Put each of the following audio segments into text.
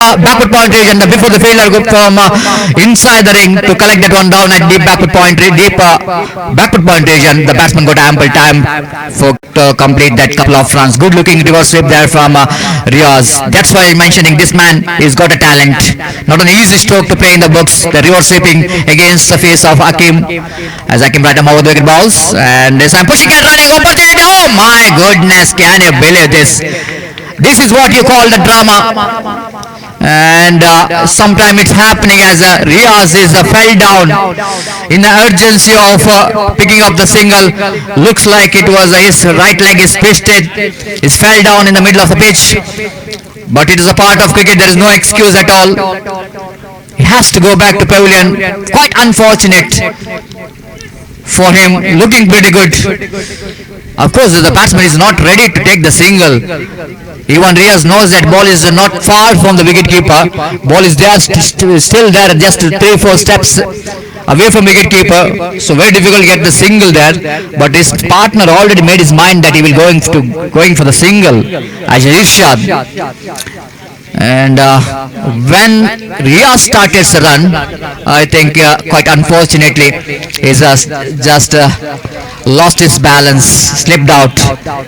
backward point region before the failure go from inside the ring to collect that one down at deep backward point region. The batsman got ample time for to complete that couple of runs. Good looking reverse sweep there from Riaz. That's why I'm mentioning this man is got a talent. Not an easy stroke to play in the books. The reverse sweeping against the face of Hakim as Hakim right over the wicket balls, and this I'm pushing and running opportunity. Oh my goodness, can you believe this? This is what you call the drama, and sometimes it's happening as Riaz is fell down in the urgency of picking up the single. Looks like it was his right leg is twisted. He fell down in the middle of the pitch, but it is a part of cricket. There is no excuse at all. He has to go back to pavilion. Quite unfortunate for him. Looking pretty good. Of course, the batsman is not ready to take the single. Even Riaz knows that ball is not far from the wicketkeeper. Ball is there, still there, just 3-4 steps away from wicketkeeper. So very difficult to get the single there. But his partner already made his mind that he will going for the single as Irshad. And when Riaz started the run, I think quite unfortunately he's just lost his balance, slipped out,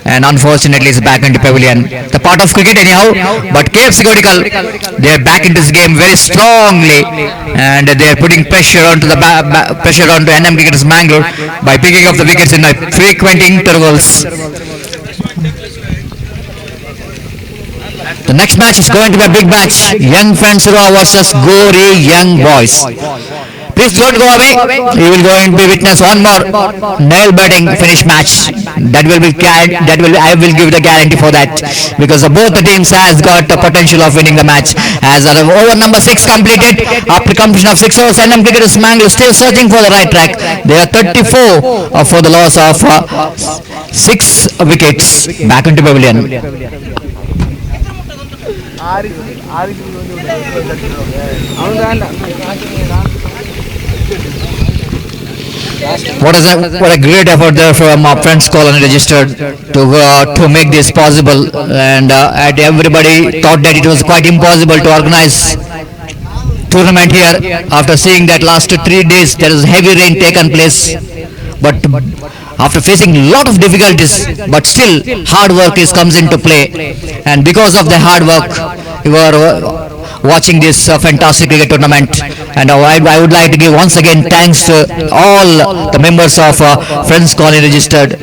and unfortunately is back into pavilion. The part of cricket anyhow, but KFC Kodigal, they're back into this game very strongly, and they're putting pressure onto NM Cricketers Mangalore by picking up the wickets in frequent intervals. The next match is going to be a big match. Young Fansura versus Gori Young Boys. Please don't go away. You will going to be witness one more nail-biting finish match. I will give the guarantee for that, because both the teams has got the potential of winning the match. As over number 6 completed after completion of 6 overs, NM Cricketers Mangalore still searching for the right track. They are 34 for the loss of 6 wickets. Back into pavilion. What a great effort there from Friends Colony Registered to make this possible, and everybody thought that it was quite impossible to organize tournament here. After seeing that last 3 days there is heavy rain taken place, but after facing a lot of difficulties, but still hard work comes into play, and because of the hard work you are watching this fantastic cricket tournament. And I would like to give once again thanks to all the members of Friends Colony Registered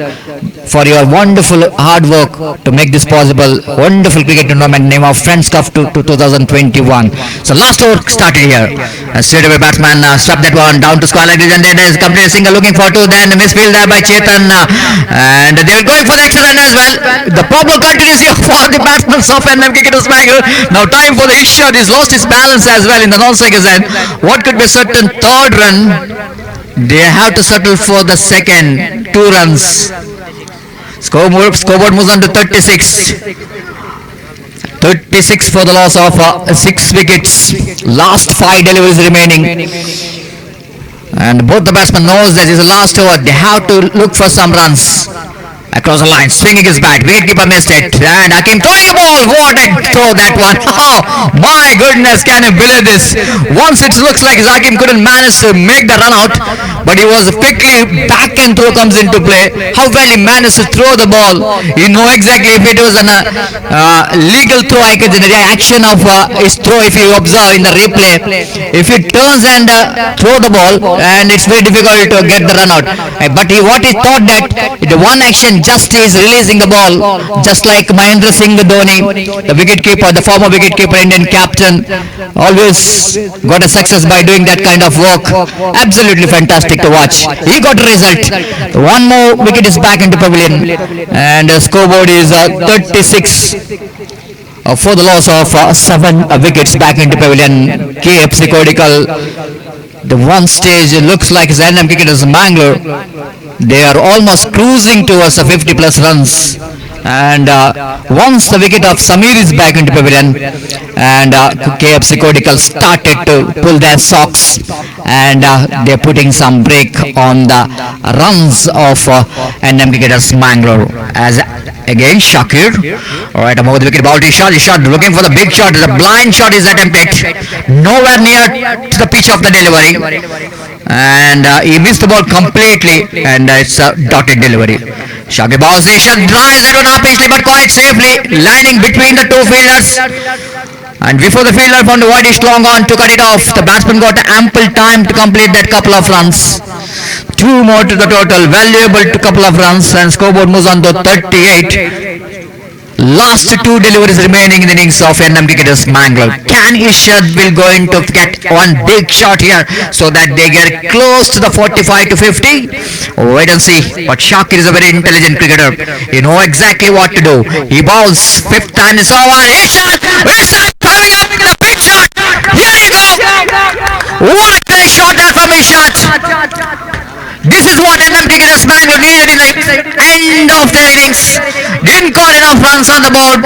for your wonderful hard work to make this possible. Wonderful cricket tournament name of Friends Cup 2021. So last over started here. Straight away batsman struck that one down to square leg, and then there is complete single looking for 2. Then misfield there by Chetan, and they are going for the extra run as well. The problem continues here for the batsmen of NM Cricketers Mangalore. Now time for the Irshad. He's lost his balance as well in the non-strikers end. What could be a certain third run? They have to settle for the second 2 runs. Scoreboard moves on to 36. 36 for the loss of 6 wickets. Last 5 deliveries remaining. And both the batsmen knows that it's the last over. They have to look for some runs. Across the line, swinging his bat, wicketkeeper missed it, and Hakim throwing a ball. What a throw that one! Oh my goodness, can you believe this? Once it looks like Hakim couldn't manage to make the run out, but he was quickly back and throw comes into play. How well he managed to throw the ball. You know exactly if it was an legal throw. I can the action of his throw. If you observe in the replay, if he turns and throw the ball, and it's very difficult to get the run out. But what he thought that the one action just is releasing the ball, just like Mahendra Singh Dhoni, the wicketkeeper, the former wicketkeeper, Indian captain, always got a success by doing that kind of work. Absolutely fantastic to watch. He got a result. One more wicket is back into pavilion, and the scoreboard is 36 for the loss of 7 wickets back into pavilion. KFC Kodigal. The one stage it looks like it's NM Cricketers Mangalore. They are almost cruising towards 50 plus runs. And once the wicket of Samir is back into pavilion, and KFC Kodigal started to pull their socks, and they're putting some break on the runs of NM cricketers Mangalore. As again Shakir, right above the wicket, ball to Ishad looking for the big shot. The blind shot is attempted, nowhere near to the pitch of the delivery, and he missed the ball completely, and it's a dotted delivery. Shakir bounce, Ishad drives that one upishly but quite safely, lining between the two fielders. And before the fielder found a wide long on to cut it off, the batsman got ample time to complete that couple of runs. Two more to the total, valuable to couple of runs, and scoreboard moves on to 38. Last two deliveries remaining in the innings of NM cricketers Mangalore. Can Ishad will going to get one big shot here so that they get close to the 45 to 50? Wait and see. But Shakir is a very intelligent cricketer. He knows exactly what to do. He bowls, fifth time is over. Ishad coming up with a big shot. Here you go. What a great shot there from Ishad. This is what NM cricketers Mangalore needed in the end of their innings. Didn't call enough runs on the board.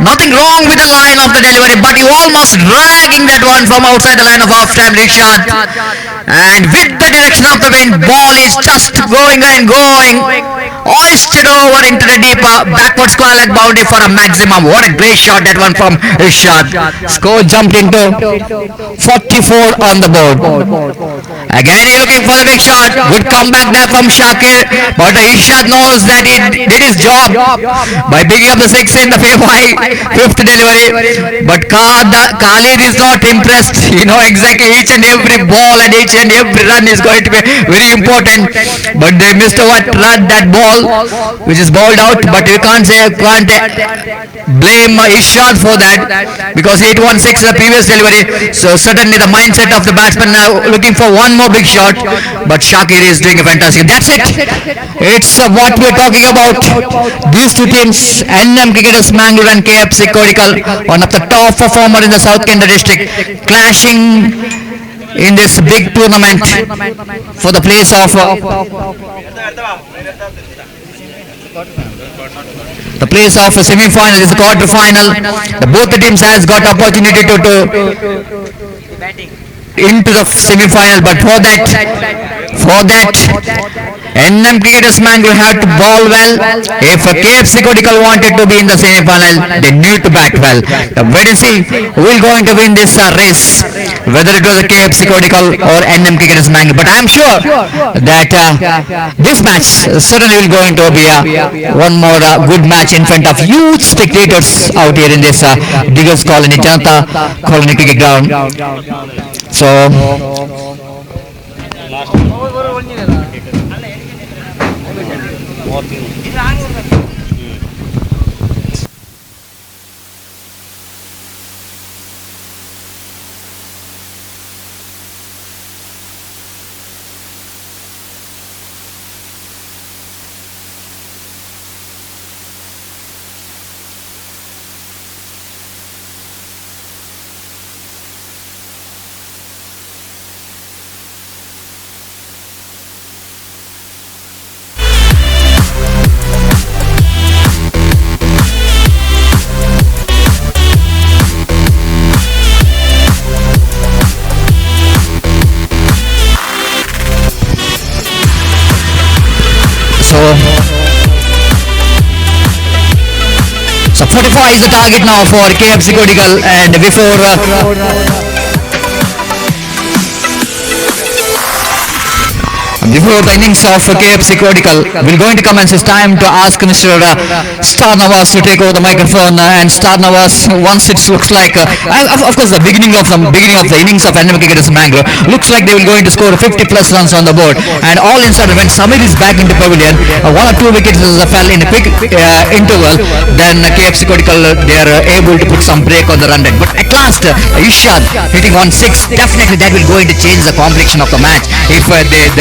Nothing wrong with the line of the delivery, but you almost dragging that one from outside the line of half time, Rishad. And with the direction of the wind, ball is just going and going. Hoisted over into the deeper backward square leg boundary for a maximum. What a great shot that one from Ishad. Score jumped into 44 on the board. Again he looking for the big shot. Good comeback there from Shakir, but Ishad knows that he did his job by picking up the six in the fifth delivery. But Khalid is not impressed. You know exactly each and every ball and each and every run is going to be very important. But they missed that ball which is bowled out. But you can't blame Ishad for that, because he hit 1-6 in the previous delivery. So certainly the mindset of the batsman looking for one more big shot. But Shakir is doing a fantastic. That's it. It's what we're talking about. These two teams, NM cricketers Mangalore and KFC Kodigal, one of the top performer in the South Kenda district, clashing in this big tournament for the place of a semi-final. Is the quarter final. Both the teams has got opportunity to into the semi-final, but for that NM cricketers Mangalore had to bowl well. If KFC Kodigal wanted to be in the semi-final, they need to bat well. Wait and see who will going to win this race, whether it was a KFC Kodigal or NM cricketers Mangalore. But I am sure that this match certainly will going to be one more good match in front of huge spectators out here in this Diggers Colony, Janata Colony cricket ground. So So 45 is the target now for KFC Kodigal, and before the innings of KFC Kodigal, we're going to commence. It's time to ask Mr. Star Nawaz to take over the microphone. And Star Nawaz, once it looks like, of course, the beginning of the innings of NM cricketers Mangalore looks like they will going to score 50 plus runs on the board. And all inside, when Samir is back into pavilion, one or two wickets fell in a quick interval. Then KFC Kodigal, they are able to put some break on the run rate. But at last, Ishad hitting 1-6, definitely that will going to change the complexion of the match if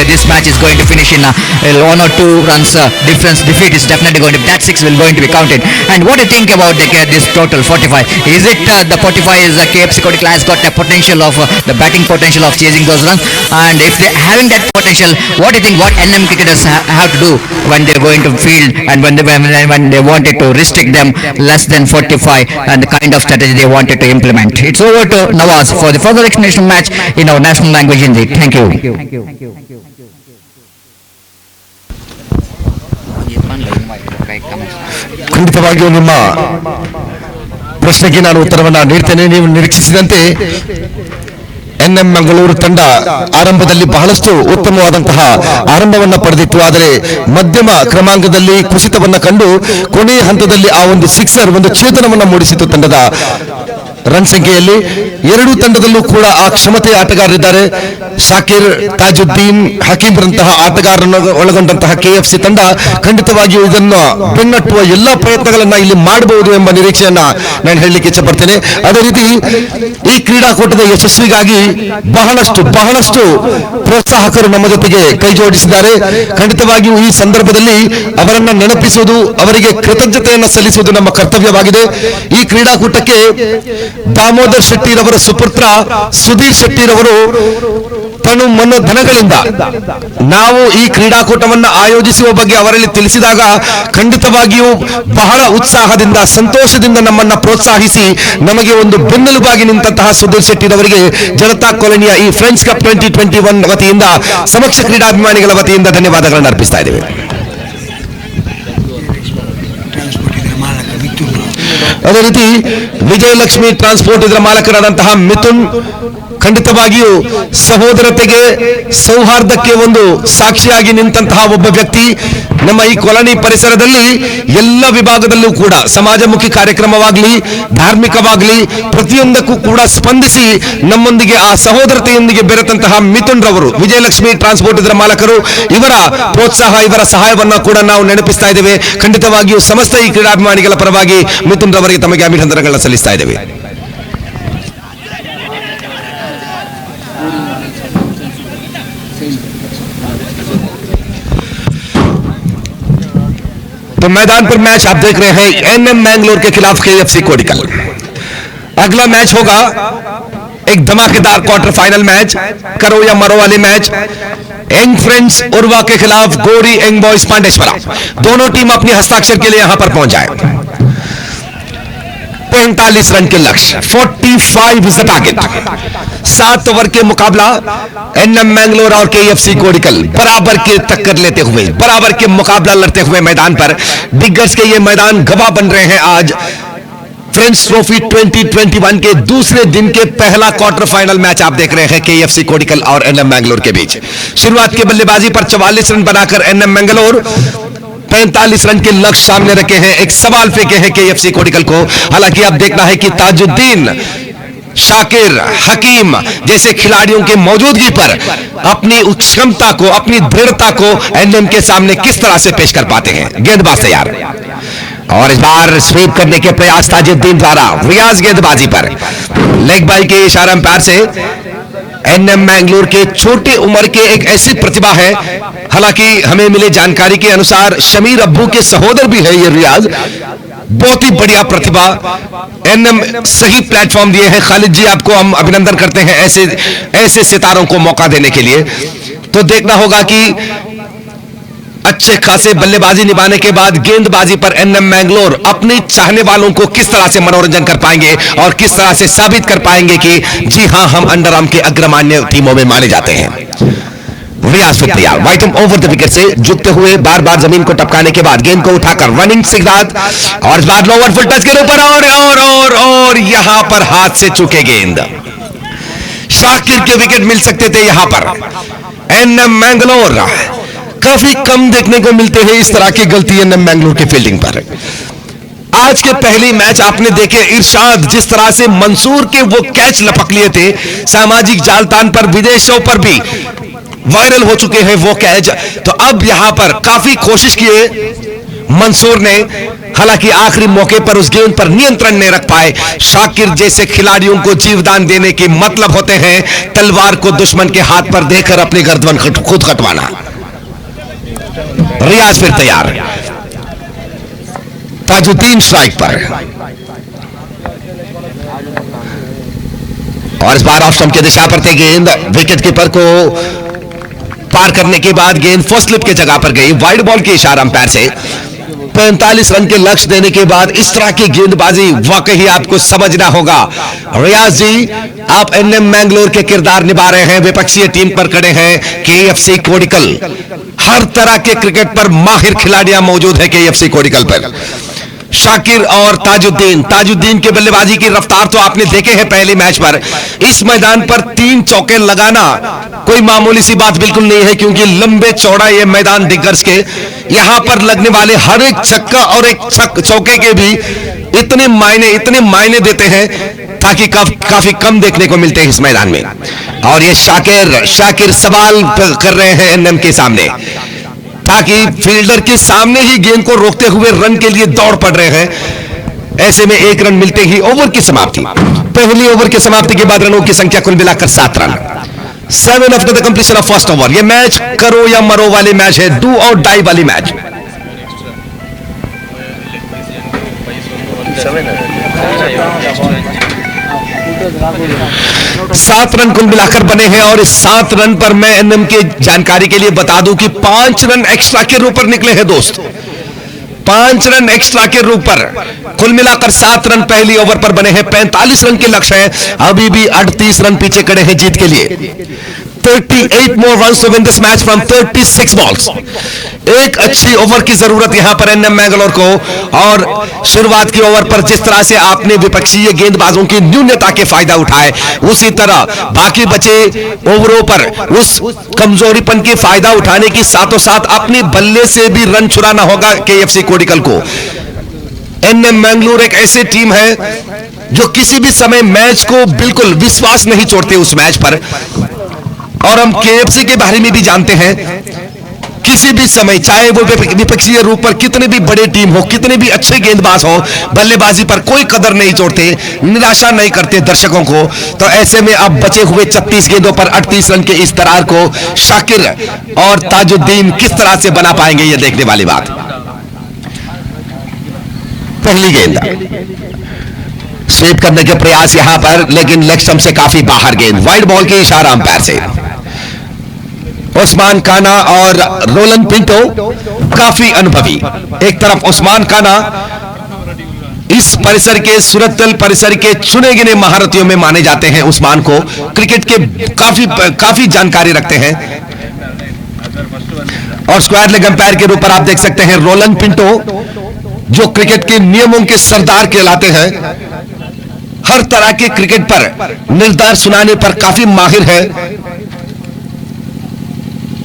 this match is going to finish in 1 or 2 runs difference. Defeat is definitely going to that 6 will going to be counted. And what do you think about this total 45? Is it the 45 is KFC Kotikal has got the potential of the batting potential of chasing those runs? And if they having that potential, what do you think? What NM cricketers have to do when they're going to field and when they wanted to restrict them less than 45 and the kind of strategy they wanted to implement? It's over to Nawaz for the further explanation match in our national language Hindi. Thank you. ಖಂಡಿತವಾಗಿಯೂ ನಿಮ್ಮ ಪ್ರಶ್ನೆಗೆ ನಾನು ಉತ್ತರವನ್ನು ನೀಡ್ತೇನೆ. ನೀವು ನಿರೀಕ್ಷಿಸಿದಂತೆ NM Mangaluru ತಂಡ ಆರಂಭದಲ್ಲಿ ಬಹಳಷ್ಟು ಉತ್ತಮವಾದಂತಹ ಆರಂಭವನ್ನ ಪಡೆದಿತ್ತು. ಆದರೆ ಮಧ್ಯಮ ಕ್ರಮಾಂಕದಲ್ಲಿ ಕುಸಿತವನ್ನ ಕಂಡು ಕೊನೆಯ ಹಂತದಲ್ಲಿ ಆ ಒಂದು ಸಿಕ್ಸರ್ ಒಂದು ಚೇತನವನ್ನ ಮೂಡಿಸಿತು ತಂಡದ ರನ್ ಸಂಖ್ಯೆಯಲ್ಲಿ. ಎರಡೂ ತಂಡದಲ್ಲೂ ಕೂಡ ಆ ಕ್ಷಮತೆಯ ಆಟಗಾರರಿದ್ದಾರೆ. ಶಾಕಿರ್, ತಾಜುದ್ದೀನ್, ಹಕೀಮ್ ರಂತಹ ಆಟಗಾರರನ್ನು ಒಳಗೊಂಡಂತಹ KFC ತಂಡ ಖಂಡಿತವಾಗಿಯೂ ಇದನ್ನು ಬೆನ್ನಟ್ಟುವ ಎಲ್ಲಾ ಪ್ರಯತ್ನಗಳನ್ನ ಇಲ್ಲಿ ಮಾಡಬಹುದು ಎಂಬ ನಿರೀಕ್ಷೆಯನ್ನ ನಾನು ಹೇಳಲಿಕ್ಕೆ ಇಚ್ಛಪಡ್ತೇನೆ. ಅದೇ ರೀತಿ ಈ ಕ್ರೀಡಾಕೂಟದ ಯಶಸ್ವಿಗಾಗಿ ಬಹಳಷ್ಟು ಪ್ರೋತ್ಸಾಹಕರು ನಮ್ಮ ಜೊತೆಗೆ ಕೈ ಜೋಡಿಸಿದ್ದಾರೆ. ಖಂಡಿತವಾಗಿಯೂ ಈ ಸಂದರ್ಭದಲ್ಲಿ ಅವರನ್ನ ನೆನಪಿಸುವುದು, ಅವರಿಗೆ ಕೃತಜ್ಞತೆಯನ್ನು ಸಲ್ಲಿಸುವುದು ನಮ್ಮ ಕರ್ತವ್ಯವಾಗಿದೆ. ಈ ಕ್ರೀಡಾಕೂಟಕ್ಕೆ ದಾಮೋದರ್ ಶೆಟ್ಟಿರವರ ಸುಪುತ್ರ ಸುಧೀರ್ ಶೆಟ್ಟಿರವರು ತನು ಮನ ಧನಗಳಿಂದ ನಾವು ಈ ಕ್ರೀಡಾಕೂಟವನ್ನು ಆಯೋಜಿಸುವ ಬಗ್ಗೆ ಅವರಲ್ಲಿ ತಿಳಿಸಿದಾಗ ಖಂಡಿತವಾಗಿಯೂ ಬಹಳ ಉತ್ಸಾಹದಿಂದ ಸಂತೋಷದಿಂದ ನಮ್ಮನ್ನ ಪ್ರೋತ್ಸಾಹಿಸಿ ನಮಗೆ ಒಂದು ಬೆನ್ನೆಲುಬಾಗಿ ನಿಂತಹ ಸುಧೀರ್ ಶೆಟ್ಟಿರವರಿಗೆ ಜನತಾ ಕಾಲೋನಿಯ ಈ ಫ್ರೆಂಡ್ಸ್ ಕಪ್ 2021 ವತಿಯಿಂದ ಸಮಕ್ಷ ಕ್ರೀಡಾಭಿಮಾನಿಗಳ ವತಿಯಿಂದ ಧನ್ಯವಾದಗಳನ್ನು ಅರ್ಪಿಸ್ತಾ ಇದ್ದೇವೆ. ಅದೇ ರೀತಿ ವಿಜಯಲಕ್ಷ್ಮಿ ಟ್ರಾನ್ಸ್ಪೋರ್ಟ್ ಇದರ ಮಾಲಕರಾದಂತಹ ಮಿಥುನ್ ಖಂಡಿತವಾಗಿಯೂ ಸಹೋದರತೆಗೆ ಸೌಹಾರ್ದಕ್ಕೆ ಒಂದು ಸಾಕ್ಷಿಯಾಗಿ ನಿಂತಹ ಒಬ್ಬ ವ್ಯಕ್ತಿ. ನಮ್ಮ ಈ ಕಾಲೋನಿ ಪರಿಸರದಲ್ಲಿ ಎಲ್ಲ ವಿಭಾಗದಲ್ಲೂ ಕೂಡ ಸಮಾಜಮುಖಿ ಕಾರ್ಯಕ್ರಮವಾಗಲಿ ಧಾರ್ಮಿಕವಾಗಲಿ ಪ್ರತಿಯೊಂದಕ್ಕೂ ಕೂಡ ಸ್ಪಂದಿಸಿ ನಮ್ಮೊಂದಿಗೆ ಆ ಸಹೋದರತೆಯೊಂದಿಗೆ ಬೆರೆತಂತಹ ಮಿಥುನ್ ರವರು ವಿಜಯಲಕ್ಷ್ಮಿ ಟ್ರಾನ್ಸ್ಪೋರ್ಟ್ ಇದರ ಮಾಲಕರು, ಇವರ ಪ್ರೋತ್ಸಾಹ ಇವರ ಸಹಾಯವನ್ನ ಕೂಡ ನಾವು ನೆನಪಿಸ್ತಾ ಇದ್ದೇವೆ. ಖಂಡಿತವಾಗಿಯೂ ಸಮಸ್ತ ಈ ಕ್ರೀಡಾಭಿಮಾನಿಗಳ ಪರವಾಗಿ ಮಿಥುನ್ ರವರಿಗೆ ತಮಗೆ ಅಭಿನಂದನೆಗಳನ್ನು ಸಲ್ಲಿಸ್ತಾ ಇದ್ದೇವೆ. तो मैदान पर मैच आप देख रहे हैं NM मैंगलोर के खिलाफ KFC कोडिकल. अगला मैच होगा एक धमाकेदार क्वार्टर फाइनल मैच, करो या मरो वाले मैच. यंग फ्रेंड्स उर्वा के खिलाफ गोरी यंग बॉयज पांडेश्वरा. दोनों टीम अपने हस्ताक्षर के लिए यहां पर पहुंच जाए. 45 रन के लक्ष्य, 45 इज द टारगेट. 7 ओवर के मुकाबला NM मैंगलोर और KFC कोडिकल बराबर के टक्कर लेते हुए, बराबर के मुकाबला लड़ते हुए मैदान पर दिग्गज के ये मैदान गवाह बन रहे हैं. आज फ्रेंड्स ट्रॉफी 2021 के दूसरे दिन के पहला क्वार्टर फाइनल मैच आप देख रहे हैं KFC कोडिकल और NM मैंगलोर के बीच. शुरुआत की बल्लेबाजी पर 44 रन बनाकर NM मैंगलोर 45 रन के लक्ष्य सामने रखे हैं. एक सवाल फेंके हैं KFC कोडिकल को. हालांकि अब देखना है कि ताजुद्दीन, शाकिर, हकीम जैसे खिलाड़ियों के मौजूदगी पर अपनी क्षमता को, अपनी दृढ़ता को NM के सामने किस तरह से पेश कर पाते हैं. गेंदबाज तैयार और इस बार स्वीप करने के प्रयास ताजुद्दीन द्वारा. रियाज गेंदबाजी पर लेग बाई के इशारा अंपायर से. NM मैंगलोर के छोटे उम्र के एक ऐसी प्रतिभा है, हालांकि हमें मिले जानकारी के अनुसार शमीर अब्बू के सहोदर भी है ये रियाज. बहुत ही बढ़िया प्रतिभा. NM सही प्लेटफॉर्म दिए हैं. खालिद जी आपको हम अभिनंदन करते हैं ऐसे सितारों को मौका देने के लिए. तो देखना होगा कि अच्छे खासे बल्लेबाजी निभाने के बाद गेंदबाजी पर NM मैंगलोर अपने चाहने वालों को किस तरह से मनोरंजन कर पाएंगे और किस तरह से साबित कर पाएंगे कि जी हां, हम अंडर आर्म के अग्रमान्य टीमों में माने जाते हैं. रियाज फिर तैयार. वाइटम ओवर द विकेट से झुकते हुए बार बार जमीन को टपकाने के बाद गेंद को उठाकर रनिंग सिगदात और इस बार लोअर फुल टच के ऊपर और यहां पर हाथ से चूके गेंद. शाकिर के विकेट मिल सकते थे यहां पर. NM मैंगलोर काफी कम देखने को मिलते हैं इस तरह की गलती NM मैंगलोर की फील्डिंग पर. आज के पहले मैच आपने देखे इरशाद जिस तरह से मंसूर के वो कैच लपक लिए थे, सामाजिक जालतान पर विदेशों पर भी वायरल हो चुके हैं वो कैच. तो अब यहां पर काफी कोशिश किए मंसूर ने, हालांकि आखिरी मौके पर उस गेंद पर नियंत्रण नहीं रख पाए। शाकिर जैसे खिलाड़ियों को जीवदान देने के मतलब होते हैं तलवार को दुश्मन के हाथ पर देकर अपनी गर्दन खुद कटवाना। रियाज फिर तैयार, ताजुद्दीन स्ट्राइक पर, और इस बार ऑफ स्टंप की दिशा पर थे गेंद। विकेट कीपर को पार करने के बाद गेंद फर्स्ट स्लिप की जगह पर गई। वाइड बॉल के इशारा अंपायर से 45 रन के लक्ष्य देने के बाद इस तरह की गेंदबाजी वाकई आपको समझना होगा। रियाज जी, आप एनएम मैंगलोर के किरदार निभा रहे हैं, विपक्षीय टीम पर खड़े हैं केएफसी कोडिकल। हर तरह के क्रिकेट पर माहिर खिलाड़ियां मौजूद है केएफसी कोडिकल पर। शाकिर और ताजुद्दीन के बल्लेबाजी की रफ्तार तो आपने देखे हैं पहले मैच पर। इस मैदान पर 3 चौके लगाना कोई मामूली सी बात बिल्कुल नहीं है, क्योंकि लंबे चौड़ा ये मैदान दिग्गज के, यहां पर लगने वाले हर एक छक्का और एक चौके के भी इतने मायने देते हैं ताकि काफी कम देखने को मिलते हैं इस मैदान में। और ये शाकिर सवाल कर रहे हैं एनएम के सामने, ताकि फील्डर के सामने ही गेंद को रोकते हुए रन के लिए दौड़ पड़ रहे हैं। ऐसे में 1 रन मिलते ही ओवर की समाप्ति। पहली ओवर की समाप्ति के बाद रनों की संख्या कुल मिलाकर 7 run. 7 after the completion of first over. यह मैच करो या मरो वाली मैच है, डू और डाई वाली मैच। 7 रन कुल मिलाकर बने हैं, और इस 7 रन पर मैं एनएम के जानकारी के लिए बता दूं कि 5 रन एक्स्ट्रा के रूप पर निकले हैं दोस्त। 5 रन एक्स्ट्रा के रूप पर कुल मिलाकर 7 रन पहली ओवर पर बने हैं। 45 रन के लक्ष्य है, अभी भी 38 रन पीछे खड़े हैं जीत के लिए। 38 more runs to win this match from 36 balls। एक अच्छी ओवर की जरूरत यहां पर एनएम मैंगलोर को, और शुरुआत की ओवर पर जिस तरह से आपने विपक्षीय गेंदबाजों की न्यूनता के फायदा उठाए, उसी तरह बाकी बचे ओवरों पर उस कमजोरीपन के फायदा उठाने की साथों साथ अपने बल्ले से भी रन चुराना होगा केएफसी कोडिकल को। एनएम मैंगलोर एक ऐसी टीम है जो किसी भी समय मैच को बिल्कुल विश्वास नहीं छोड़ते उस मैच पर, और हम केएफसी के बारे में भी जानते हैं, किसी भी समय चाहे वो विपक्षीय रूप पर कितने भी बड़े टीम हो, कितने भी अच्छे गेंदबाज हो, बल्लेबाजी पर कोई कदर नहीं छोड़ते, निराशा नहीं करते दर्शकों को। तो ऐसे में अब बचे हुए 36 गेंदों पर 38 रन के इस दरार को शाकिर और ताजुद्दीन किस तरह से बना पाएंगे, यह देखने वाली बात। पहली गेंद स्वीप करने के प्रयास यहां पर, लेकिन लेग स्टंप से काफी बाहर गेंद। वाइड बॉल के इशारा अंपायर से। उस्मान काना और रोलन पिंटो काफी अनुभवी। एक तरफ उस्मान काना इस परिसर के, सूरतल परिसर के चुने गिने महारथियों में माने जाते हैं। उस्मान को क्रिकेट के काफी जानकारी रखते हैं। और स्क्वायर लेग अंपायर के रूप पर आप देख सकते हैं रोलन पिंटो, जो क्रिकेट के नियमों के सरदार कहलाते हैं। हर तरह के क्रिकेट पर निर्धार सुनाने पर काफी माहिर है।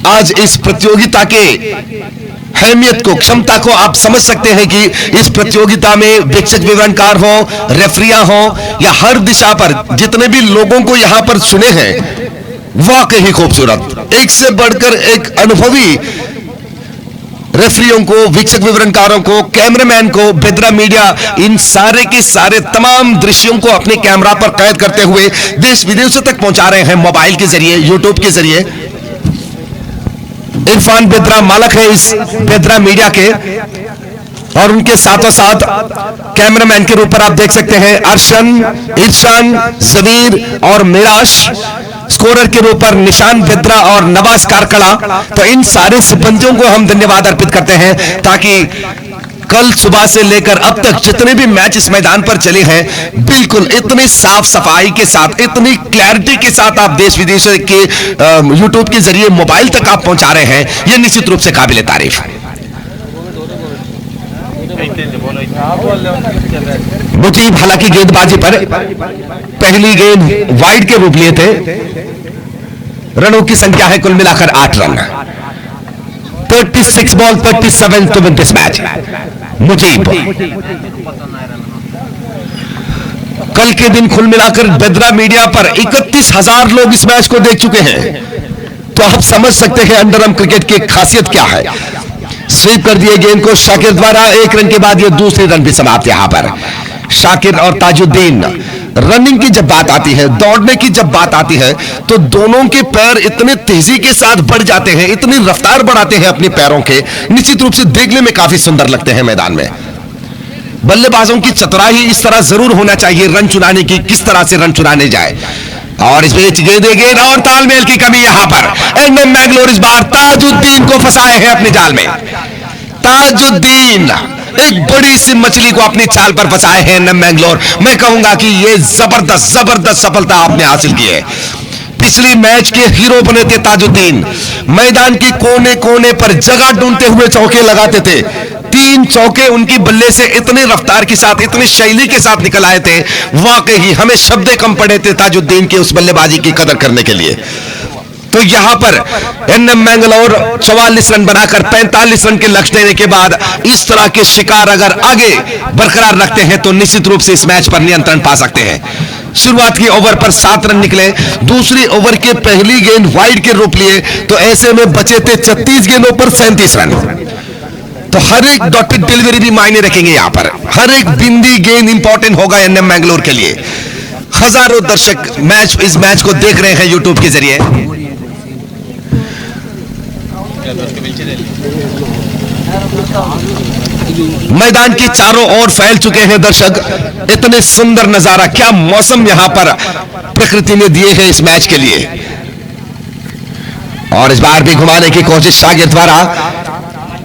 आज इस प्रतियोगिता के अहमियत को, क्षमता को आप समझ सकते हैं कि इस प्रतियोगिता में वीक्षक विवरणकार हो, रेफरियां हो, या हर दिशा पर जितने भी लोगों को यहां पर चुने हैं, वाकई खूबसूरत, एक से बढ़कर एक अनुभवी रेफरियों को, वीक्षक विवरणकारों को, कैमरामैन को, बेदरा मीडिया, इन सारे के सारे तमाम दृश्यों को अपने कैमरा पर कैद करते हुए देश विदेशों तक पहुंचा रहे हैं, मोबाइल के जरिए, यूट्यूब के जरिए। इरफान बेदरा मालक है इस बेदरा मीडिया के, और उनके साथों साथ कैमरामैन के रूप पर आप देख सकते हैं अर्शन, इरशान, जवीर और मिराश। स्कोरर के रूप पर निशान बेदरा और नवाज कारकड़ा। तो इन सारे सिब्बंदियों को हम धन्यवाद अर्पित करते हैं, ताकि कल सुबह से लेकर अब तक जितने भी मैच इस मैदान पर चले हैं, बिल्कुल इतनी साफ सफाई के साथ, इतनी क्लैरिटी के साथ आप देश विदेश के यूट्यूब के जरिए मोबाइल तक आप पहुंचा रहे हैं, यह निश्चित रूप से काबिल तारीफ है। मुजीब हालांकि गेंदबाजी पर पहली गेंद वाइड के रूप लिए थे। रनों की संख्या है कुल मिलाकर 8 run. 36 ball 37 to win this match. Mujeeb कल के दिन कुल मिलाकर बेदरा मीडिया पर 31,000 लोग इस मैच को देख चुके हैं। तो आप समझ सकते हैं अंडरआर्म क्रिकेट की खासियत क्या है। स्वीप कर दिए गेंद को शाकिर द्वारा। 1 रन के बाद ये दूसरे रन भी समाप्त। यहां पर शाकिर और ताजुद्दीन, रनिंग की जब बात आती है, दौड़ने की जब बात आती है, तो दोनों के पैर इतने तेजी के साथ बढ़ जाते हैं, इतनी रफ्तार बढ़ाते हैं अपने पैरों के, निश्चित रूप से देखने में काफी सुंदर लगते हैं मैदान में। बल्लेबाजों की चतुराई इस तरह जरूर होना चाहिए रन चुनाने की, किस तरह से रन चुनाने जाए। और इस बीच गेंद और तालमेल की कमी यहां पर। एनएम मैंगलोर इस बार ताजुद्दीन को फंसाए हैं अपनी जाल में। ताजुद्दीन एक बड़ी सी मछली को अपनी चाल पर फंसाए हैं एनएम मैंगलोर। मैं कहूंगा कि ये जबरदस्त सफलता आपने हासिल की है। पिछली मैच के हीरो बने थे ताजुद्दीन, मैदान के कोने कोने पर जगह ढूंढते हुए चौके लगाते थे। 3 चौके उनकी बल्ले से इतने रफ्तार के साथ, इतनी शैली के साथ निकल आए थे, वाकई हमें शब्द कम पड़े थे ताजुद्दीन के उस बल्लेबाजी की कदर करने के लिए। तो यहां पर एनएम मैंगलोर 44 रन बनाकर 45 रन के लक्ष्य देने के बाद इस तरह के शिकार अगर आगे बरकरार रखते हैं तो निश्चित रूप से इस मैच पर नियंत्रण पा सकते हैं। शुरुआत की ओवर पर 7 रन निकले, दूसरी ओवर के पहली गेंद वाइड के रूप लिए, तो ऐसे में बचे थे 36 गेंदों पर 37 रन। तो हर एक डॉटेड डिलीवरी भी मायने रखेंगे यहां पर, हर एक बिंदी गेंद इंपॉर्टेंट होगा एनएम मैंगलोर के लिए। हजारों दर्शक इस मैच को देख रहे हैं यूट्यूब के जरिए। मैदान की चारों ओर फैल चुके हैं दर्शक। इतने सुंदर नजारा, क्या मौसम यहां पर प्रकृति ने दिए हैं इस मैच के लिए। और इस बार भी घुमाने की कोशिश शाकिर द्वारा।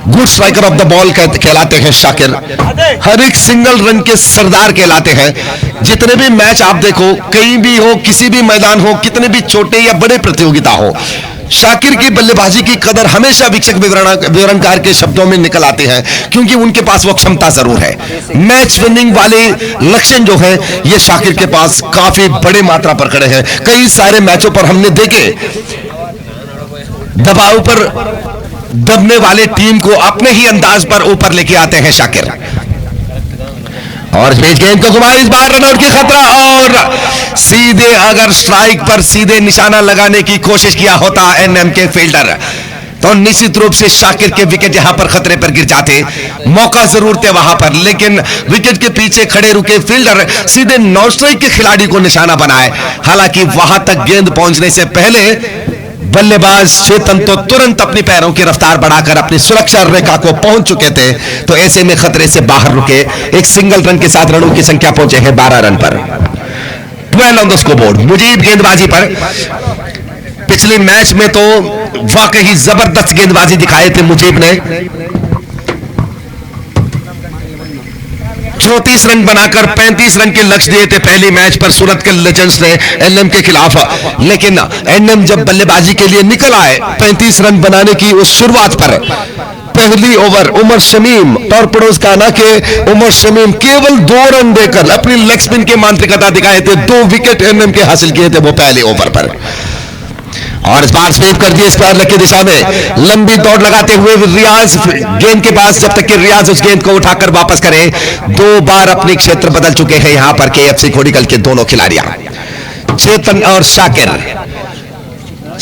Good striker of the ball कहलाते हैं शाकिर, हर एक सिंगल रन के सरदार कहलाते हैं। जितने भी मैच आप देखो, कहीं भी हो, किसी भी मैदान हो, कितने भी छोटे या बड़े प्रतियोगिता हो, शाकिर की बल्लेबाजी की कदर हमेशा वीक्षक विवरणकार के शब्दों में निकल आते हैं, क्योंकि उनके पास वो क्षमता जरूर है। मैच विनिंग वाले लक्षण जो है ये शाकिर के पास काफी बड़े मात्रा पर खड़े हैं। कई सारे मैचों पर हमने देखे, दबाव पर दबने वाले टीम को अपने ही अंदाज पर ऊपर लेके आते हैं शाकिर। और इस गेंद को घुमा, इस बार रनआउट की खतरा, और सीधे अगर स्ट्राइक पर सीधे निशाना लगाने की कोशिश किया होता एनएम के फील्डर, तो निश्चित रूप से शाकिर के विकेट यहां पर खतरे पर गिर जाते। मौका जरूर थे वहां पर, लेकिन विकेट के पीछे खड़े रुके फील्डर सीधे नॉन स्ट्राइक के खिलाड़ी को निशाना बनाए। हालांकि वहां तक गेंद पहुंचने से पहले बल्लेबाज चेतन तो तुरंत अपनी पैरों की रफ्तार बढ़ाकर अपनी सुरक्षा रेखा को पहुंच चुके थे, तो ऐसे में खतरे से बाहर रुके। एक सिंगल रन के साथ रनों की संख्या पहुंचे हैं 12 रन पर। 12 ऑन द स्कोरबोर्ड। मुजीब गेंदबाजी पर पिछले मैच में तो वाकई जबरदस्त गेंदबाजी दिखाए थे मुजीब ने। 34 रन बनाकर 35 रन के लक्ष्य दिए थे पहली मैच पर सूरत के लेजेंड्स ने एनएम के खिलाफ। लेकिन एनएम जब बल्लेबाजी के लिए निकल आए 35 रन बनाने की उस शुरुआत पर, पहली ओवर उमर शमीम, टॉर्पेडोज काना के उमर शमीम केवल 2 रन देकर अपनी लेग स्पिन के मांत्रिकता दिखाए थे। 2 विकेट एनएम के हासिल किए थे वो पहले ओवर पर। और इस बार स्वीप कर दिए स्क्वायर लेग की दिशा में, लंबी दौड़ लगाते हुए रियाज गेंद के पास, जब तक कि रियाज उस गेंद को उठाकर वापस करे। 2 बार अपने क्षेत्र बदल चुके हैं यहां पर केएफसी कोडिकल के दोनों खिलाड़ियां, चेतन और शाकिर।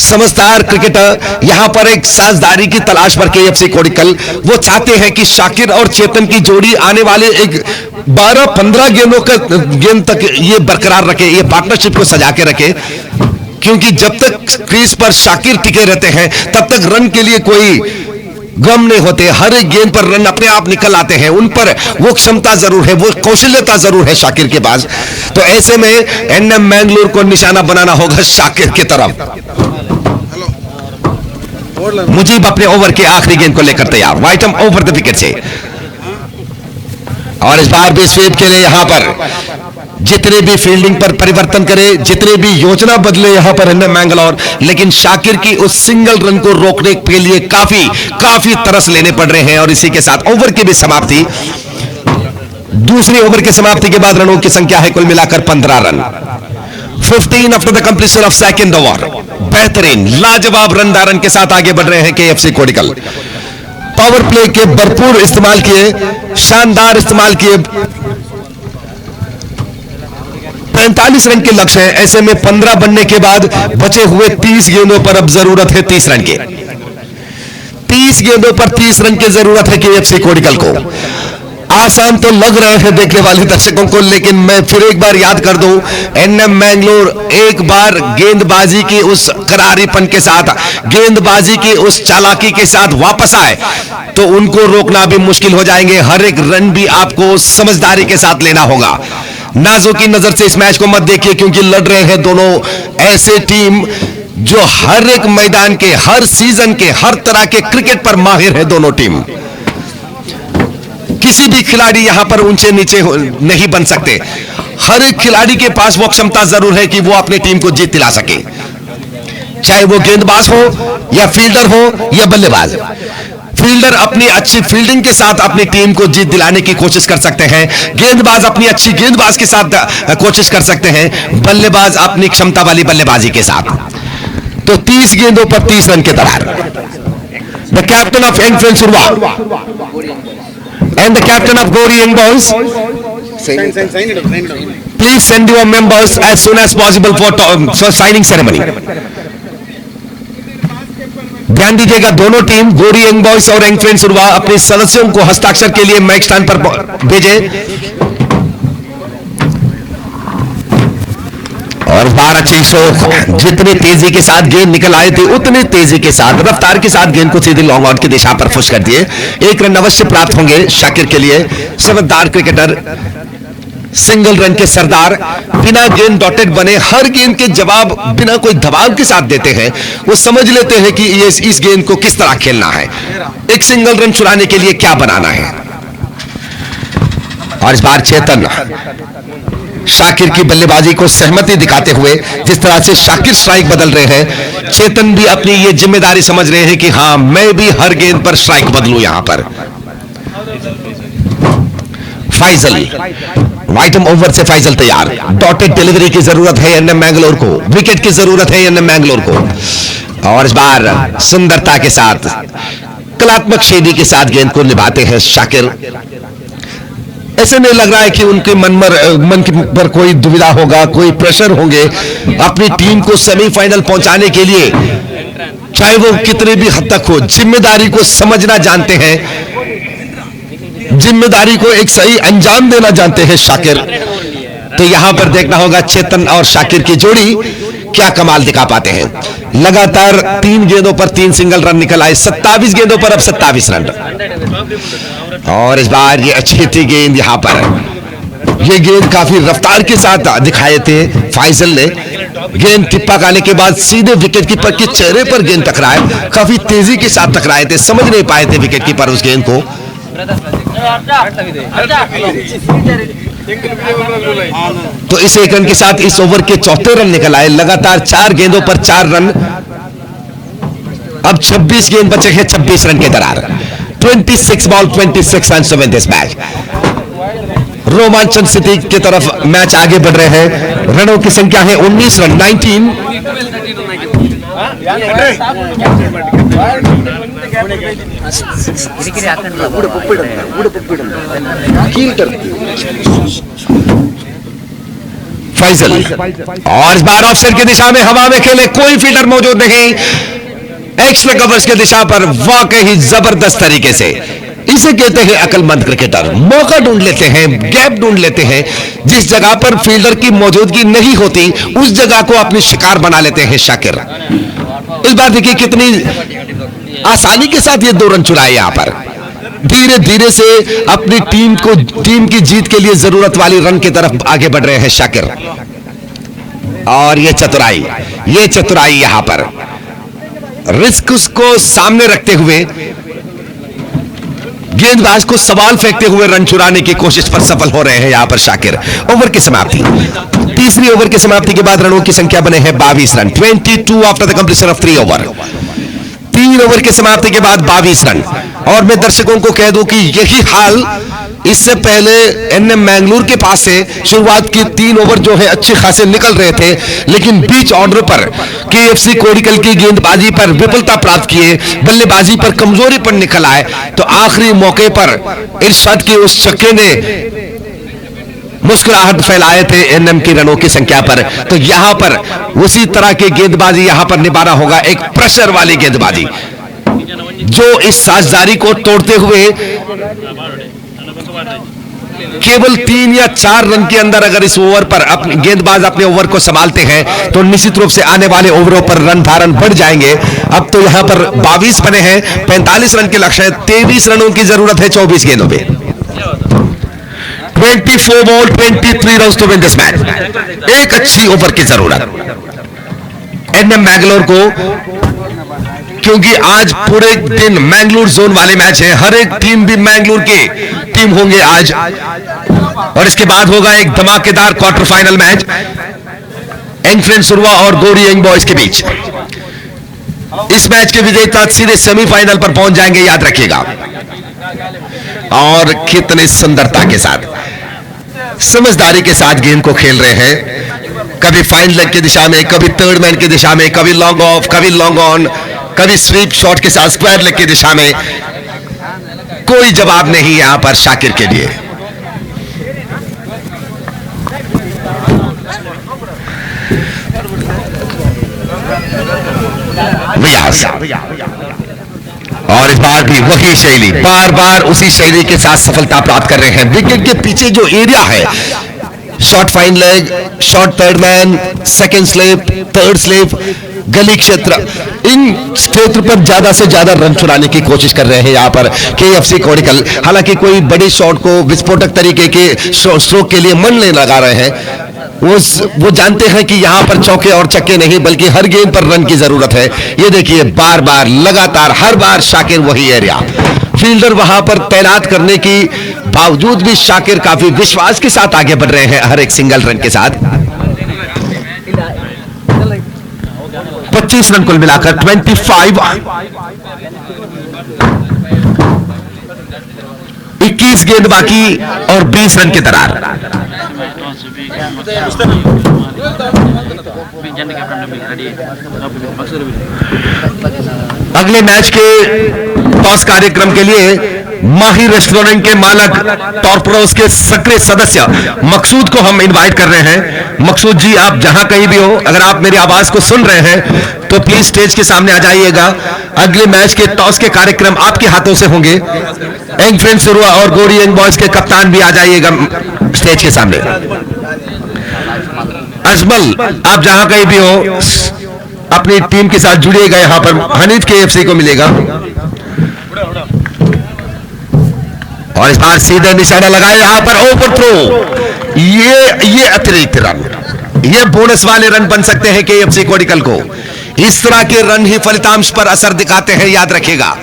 समझदार क्रिकेटर यहां पर एक साझेदारी की तलाश पर केएफसी कोडिकल। वो चाहते हैं कि शाकिर और चेतन की जोड़ी आने वाले एक 12-15 गेंद तक ये बरकरार रखे, ये पार्टनरशिप को सजा के रखे, क्योंकि जब तक क्रीज पर शाकिर टिके रहते हैं तब तक रन के लिए कोई गम नहीं होते। हर एक गेंद पर रन अपने आप निकल आते हैं। उन पर वो क्षमता जरूर है, वो कौशल्यता जरूर है शाकिर के पास। तो ऐसे में एनएम मैंगलोर को निशाना बनाना होगा शाकिर की तरफ। मुजीब अपने ओवर के आखिरी गेंद को लेकर तैयार, वाइटम ओवर द विकेट से। और इस बार भी स्वीप के लिए यहां पर जितने भी फील्डिंग पर परिवर्तन करे, जितने भी योजना बदले यहां पर एनएम मैंगलोर, लेकिन शाकिर की उस सिंगल रन को रोकने के लिए काफी तरस लेने पड़ रहे हैं। और इसी के साथ ओवर की भी समाप्ति, दूसरी ओवर की समाप्ति के बाद रनों की संख्या है कुल मिलाकर 15 run. 15 after the completion of second over. बेहतरीन लाजवाब रनदारन के साथ आगे बढ़ रहे हैं केएफसी कोडिकल। पावर प्ले के भरपूर इस्तेमाल किए, शानदार इस्तेमाल किए। 45 रन के लक्ष्य है, ऐसे में 15 बनने के बाद बचे हुए 30 गेंदों पर अब जरूरत है 30 रन के। 30 गेंदों पर 30 रन की जरूरत है केएफसी कोडिकल को। आसान तो लग रहे हैं देखने वाले दर्शकों को, लेकिन मैं फिर एक बार याद कर दूं, एनएम मैंगलोर एक बार गेंदबाजी की उस करारीपन के साथ, गेंदबाजी की उस चालाकी के साथ वापस आए तो उनको रोकना भी मुश्किल हो जाएंगे। हर एक रन भी आपको समझदारी के साथ लेना होगा। नाजों की नजर से इस मैच को मत देखिए, क्योंकि लड़ रहे हैं दोनों ऐसे टीम जो हर एक मैदान के, हर सीजन के, हर तरह के क्रिकेट पर माहिर है दोनों टीम। किसी भी खिलाड़ी यहां पर ऊंचे नीचे नहीं बन सकते। हर एक खिलाड़ी के पास वो क्षमता जरूर है कि वो अपनी टीम को जीत दिला सके, चाहे वो गेंदबाज हो या फील्डर हो या बल्लेबाज। फील्डर अपनी अच्छी फील्डिंग के साथ अपनी टीम को जीत दिलाने की कोशिश कर सकते हैं, गेंदबाज अपनी अच्छी गेंदबाज के साथ कोशिश कर सकते हैं, बल्लेबाज अपनी क्षमता वाली बल्लेबाजी के साथ। तो 30 गेंदों पर 30 रन के दरार। द कैप्टन ऑफ एंगफेल सुरवा and the captain of Gori Young Boys, please send your members as soon as possible for signing ceremony. ध्यान दीजिएगा, दोनों टीम गोरी यंग बॉयज और एंगफेल सुरवा अपने सदस्यों को हस्ताक्षर के लिए मैच स्थान पर भेजे। और बार अच्छी स्ट्रोक, जितनी तेजी के साथ गेंद निकल आए थे उतनी तेजी के साथ, रफ्तार के साथ गेंद को सीधे लॉन्ग आउट की दिशा पर पुश कर दिए। एक रन अवश्य प्राप्त होंगे शाकिर के लिए। समझदार क्रिकेटर, सिंगल रन के सरदार, बिना गेंद डॉटेड बने हर गेंद के जवाब बिना कोई दबाव के साथ देते हैं। वो समझ लेते हैं कि इस गेंद को किस तरह खेलना है, एक सिंगल रन चुराने के लिए क्या बनाना है। और इस बार चेतन शाकिर की बल्लेबाजी को सहमति दिखाते हुए, जिस तरह से शाकिर स्ट्राइक बदल रहे हैं, चेतन भी अपनी ये जिम्मेदारी समझ रहे हैं कि हां, मैं भी हर गेंद पर स्ट्राइक बदलूं। यहां पर फैजल, वाइटम ओवर से फैजल तैयार। डॉटेड डिलीवरी की जरूरत है एनएम मैंगलोर को, विकेट की जरूरत है एनएम मैंगलोर को। और इस बार सुंदरता के साथ, कलात्मक शैली के साथ गेंद को निभाते हैं शाकिर। ऐसे नहीं लग रहा है कि उनके मन पर कोई दुविधा होगा, कोई प्रेशर होंगे अपनी टीम को सेमीफाइनल पहुंचाने के लिए, चाहे वो कितनी भी हद तक हो। जिम्मेदारी को समझना जानते हैं, जिम्मेदारी को एक सही अंजाम देना जानते हैं शाकिर। तो यहां पर देखना होगा चेतन और शाकिर की जोड़ी क्या कमाल दिखा पाते हैं। लगातार 3 गेंदों पर 3 सिंगल रन निकल आए, 27 गेंदों पर अब 27 रन। और इस बार ये अच्छी थी गेंद, यहां पर ये गेंद काफी रफ्तार के साथ दिखाए थे फैजल ने। गेंद टिप्पा खाने के बाद सीधे विकेट कीपर के चेहरे पर गेंद टकराए, काफी तेजी के साथ टकराए थे, समझ नहीं पाए थे विकेट कीपर उस गेंद को। तो इस 1 रन के साथ इस ओवर के 34 रन निकल आए। लगातार 4 गेंदों पर 4 रन। अब 26 गेंद बचे हैं, 26 रन के दरार। 26 ball 26 run win this match. रोमांचन स्थिति की तरफ मैच आगे बढ़ रहे हैं। रनों की संख्या है 19 रन, 19। फैजल, और इस बार ऑफसाइड की दिशा में हवा में खेले, कोई फील्डर मौजूद नहीं। एक्स्ट्रा कवर्स की दिशा पर वाकई जबरदस्त तरीके से, इसे कहते हैं अक्लमंद क्रिकेटर। मौका ढूंढ लेते हैं, गैप ढूंढ लेते हैं, जिस जगह पर फील्डर की मौजूदगी नहीं होती उस जगह को अपनी शिकार बना लेते हैं शाकिर। इस बार देखिए कितनी आसानी के साथ ये 2 रन चुराए। यहां पर धीरे धीरे से अपनी टीम की जीत के लिए जरूरत वाली रन की तरफ आगे बढ़ रहे हैं शाकिर। और ये चतुराई यहां पर रिस्क को सामने रखते हुए, गेंदबाज को सवाल फेंकते हुए रन चुराने की कोशिश पर सफल हो रहे हैं यहां पर शाकिर। ओवर की समाप्ति, तीसरी ओवर की समाप्ति के बाद रनों की संख्या बने हैं 22 run. 22 after the completion of 3 over. 3 over की समाप्ति के बाद 22 रन। और मैं दर्शकों को कह दूं कि यही हाल इससे पहले एनएम मैंगलोर के पास से शुरुआत की 3 ओवर जो है अच्छे खासे निकल रहे थे, लेकिन बीच ऑर्डर पर केएफसी कोडिकल की गेंदबाजी पर विफलता प्राप्त किए, बल्लेबाजी पर कमजोरी पर निकल आए। तो आखिरी मौके पर इरशाद के उस छक्के ने मुस्कुराहट फैलाए थे एनएम की रनों की संख्या पर। तो यहां पर उसी तरह की गेंदबाजी यहां पर निभाना होगा, एक प्रेशर वाली गेंदबाजी जो इस साझेदारी को तोड़ते हुए केवल 3 या 4 रन के अंदर अगर इस ओवर पर अपने गेंदबाज अपने ओवर को संभालते हैं तो निश्चित रूप से आने वाले ओवरों पर रन धारण बढ़ जाएंगे। अब तो यहां पर 22 बने हैं, 45 रन के लक्ष्य है, 23 रनों की जरूरत है 24 गेंदों में। 24 ball 23 run to win this match. एक अच्छी ओवर की जरूरत एनएम मैंगलोर को, क्योंकि आज पूरे दिन मैंगलोर जोन वाले मैच हैं। हर एक टीम भी मैंगलोर की टीम होंगे आज, और इसके बाद होगा एक धमाकेदार क्वार्टर फाइनल मैच एंग सुरवा और गोरी यंग बॉयज के बीच। इस मैच के विजेता सीधे सेमीफाइनल पर पहुंच जाएंगे, याद रखिएगा। और कितनी सुंदरता के साथ, समझदारी के साथ गेंद को खेल रहे हैं, कभी फाइन लेग की दिशा में, कभी थर्ड मैन की दिशा में, कभी लॉन्ग ऑफ, कभी लॉन्ग ऑन, कभी स्वीप शॉट के साथ स्क्वायर लेग की दिशा में। कोई जवाब नहीं यहां पर शाकिर के लिए। और इस बार भी वही शैली, बार बार उसी शैली के साथ सफलता प्राप्त कर रहे हैं। विकेट के पीछे जो एरिया है, short fine leg, short third man, second slip, third slip, गली क्षेत्र, इन क्षेत्र पर ज्यादा से ज्यादा रन चुराने की कोशिश कर रहे हैं यहां पर केएफसी कोडिकल। हालांकि कोई बड़े शॉट को विस्फोटक तरीके के स्ट्रोक के लिए मन नहीं लगा रहे हैं। वो जानते हैं कि यहां पर चौके और छक्के नहीं, बल्कि हर गेंद पर रन की जरूरत है। ये देखिए, बार बार लगातार हर बार शाकिर वही एरिया, फील्डर वहां पर तैनात करने की बावजूद भी शाकिर काफी विश्वास के साथ आगे बढ़ रहे हैं हर एक सिंगल रन के साथ। 25 रन कुल मिलाकर 25, 21 गेंद बाकी और 20 रन की दरार। अगले मैच के टॉस कार्यक्रम के लिए माही रेस्टोरेंट के मालक टॉर्परोस के सक्रिय सदस्य मकसूद को हम इनवाइट कर रहे हैं। मकसूद जी, आप जहां कहीं भी हो, अगर आप मेरी आवाज को सुन रहे हैं तो प्लीज स्टेज के सामने आ जाइएगा। अगले मैच के टॉस के कार्यक्रम आपके हाथों से होंगे। यंग फ्रेंड्स सुरुआ और गोरी यंग बॉयज के कप्तान भी आ जाइएगा स्टेज के सामने। अजमल, आप जहां कहीं भी हो अपनी टीम के साथ जुड़िएगा। यहां पर हनीफ केएफसी को मिलेगा। और इस बार सीधे निशाना लगाए यहां पर ओवर थ्रो। ये अतिरिक्त रन, ये बोनस वाले रन बन सकते हैं केएफसी कोडिकल को। इस तरह के रन ही फलितांश पर असर दिखाते हैं, याद रखिएगा।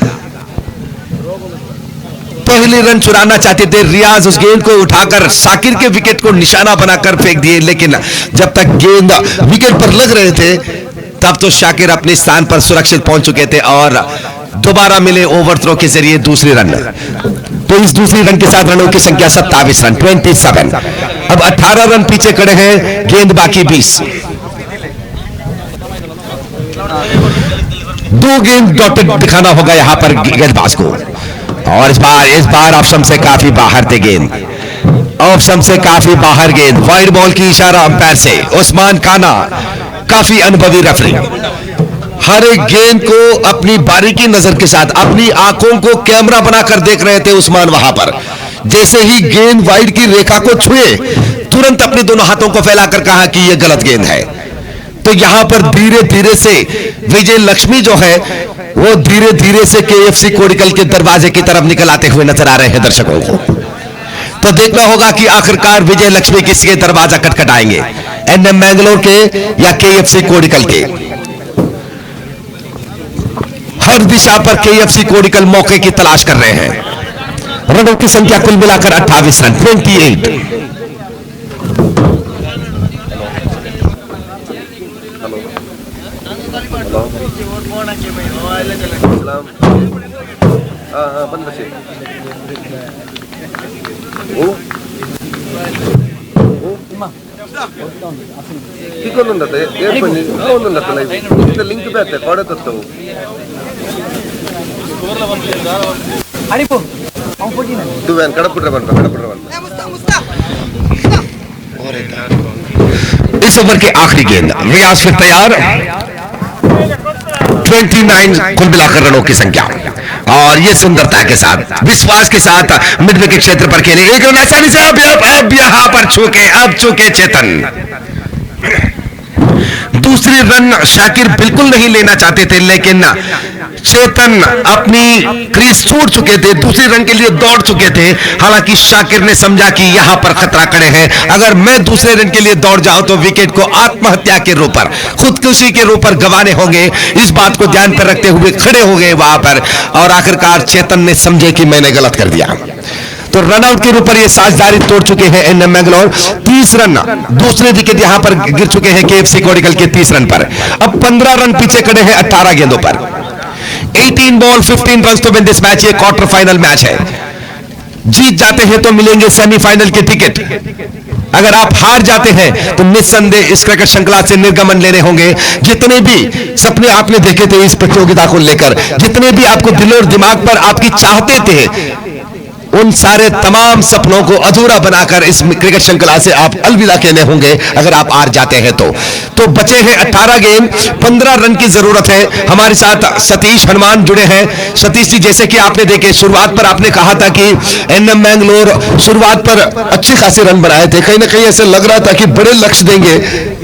पहले रन चुराना चाहते थे रियाज, उस गेंद को उठाकर शाकिर के विकेट को निशाना बनाकर फेंक दिए, लेकिन जब तक गेंद विकेट पर लग रहे थे तब तो शाकिर अपने स्थान पर सुरक्षित पहुंच चुके थे और दोबारा मिले ओवर थ्रो के जरिए दूसरी रन। तो इस दूसरी रन के साथ रनों की संख्या 27 रन, 27। अब 18 रन पीछे खड़े हैं, गेंद बाकी 20। 2 गेंद डॉटेड दिखाना होगा यहां पर गेंदबाज को। और इस बार ऑप्शन से काफी बाहर थे गेंद, ऑप्शन से काफी बाहर गेंद। वाइड बॉल की इशारा अंपायर से उस्मान खाना, काफी अनुभवी रेफरी, हर एक गेंद को अपनी बारीकी नजर के साथ, अपनी आंखों को कैमरा बनाकर देख रहे थे उस्मान। वहां पर जैसे ही गेंद वाइड की रेखा को छुए तुरंत अपने दोनों हाथों को फैलाकर कहा कि यह गलत गेंद है। तो यहां पर धीरे धीरे से विजय लक्ष्मी जो है वो धीरे धीरे से केएफसी कोडिकल के दरवाजे की तरफ निकल आते हुए नजर आ रहे हैं दर्शकों को। तो देखना होगा कि आखिरकार विजय लक्ष्मी किसके दरवाजा खटखटाएंगे, एनएम मैंगलोर के या केएफसी कोडिकल के। हर दिशा पर केएफसी कोडिकल मौके की तलाश कर रहे हैं। रनों की संख्या कुल मिलाकर 28 रन, 28। ಲಿಂಕ್ ಬೇತೆ ಕೊಡತತ್ತು इस ओवर के आखिरी गेंद, रियाज फिर तैयार। 29 कुल मिलाकर रनों की संख्या। और ये सुंदरता के साथ, विश्वास के साथ मिड विकेट क्षेत्र पर खेले। एक रन आसानी से अब यहां पर चूके चेतन। दूसरी रन शाकिर बिल्कुल नहीं लेना चाहते थे, लेकिन चेतन अपनी क्रीज छोड़ चुके थे, दूसरी रन के लिए दौड़ चुके थे। हालांकि शाकिर ने समझा कि यहां पर खतरा खड़े हैं, अगर मैं दूसरे रन के लिए दौड़ जाऊं तो विकेट को आत्महत्या के रूप पर, खुदकुशी के रूप पर गंवाने होंगे। इस बात को ध्यान पर रखते हुए खड़े हो गए वहां पर, और आखिरकार चेतन ने समझे कि मैंने गलत कर दिया। तो रनआउट के रूप पर ये साझेदारी तोड़ चुके हैं एनएम मैंगलोर। 30 रन, दूसरे विकेट यहां पर गिर चुके हैं केएफसी कोडिकल के 30 रन पर। अब 15 रन पीछे खड़े हैं 18 गेंदों पर। 18 बॉल 15 रन तो विन दिस मैच। ये क्वार्टर फाइनल मैच है। जीत जाते हैं तो मिलेंगे सेमीफाइनल के टिकट, अगर आप हार जाते हैं तो निस्संदेह इस क्रिकेट श्रृंखला से निर्गमन लेने होंगे। जितने भी सपने आपने देखे थे इस प्रतियोगिता को लेकर, जितने भी आपको दिल और दिमाग पर आपकी चाहते थे, उन सारे तमाम सपनों को अधूरा बनाकर इस क्रिकेट श्रृंखला से आप अलविदा कहने होंगे अगर आप हार जाते हैं तो बचे हैं 18 गेंद, 15 रन की जरूरत है। हमारे साथ सतीश हनुमान जुड़े हैं। सतीश जी, जैसे कि आपने देखे शुरुआत पर आपने कहा था कि एनएम मैंगलोर शुरुआत पर अच्छे खासे रन बनाए थे, कहीं ना कहीं ऐसे लग रहा था कि बड़े लक्ष्य देंगे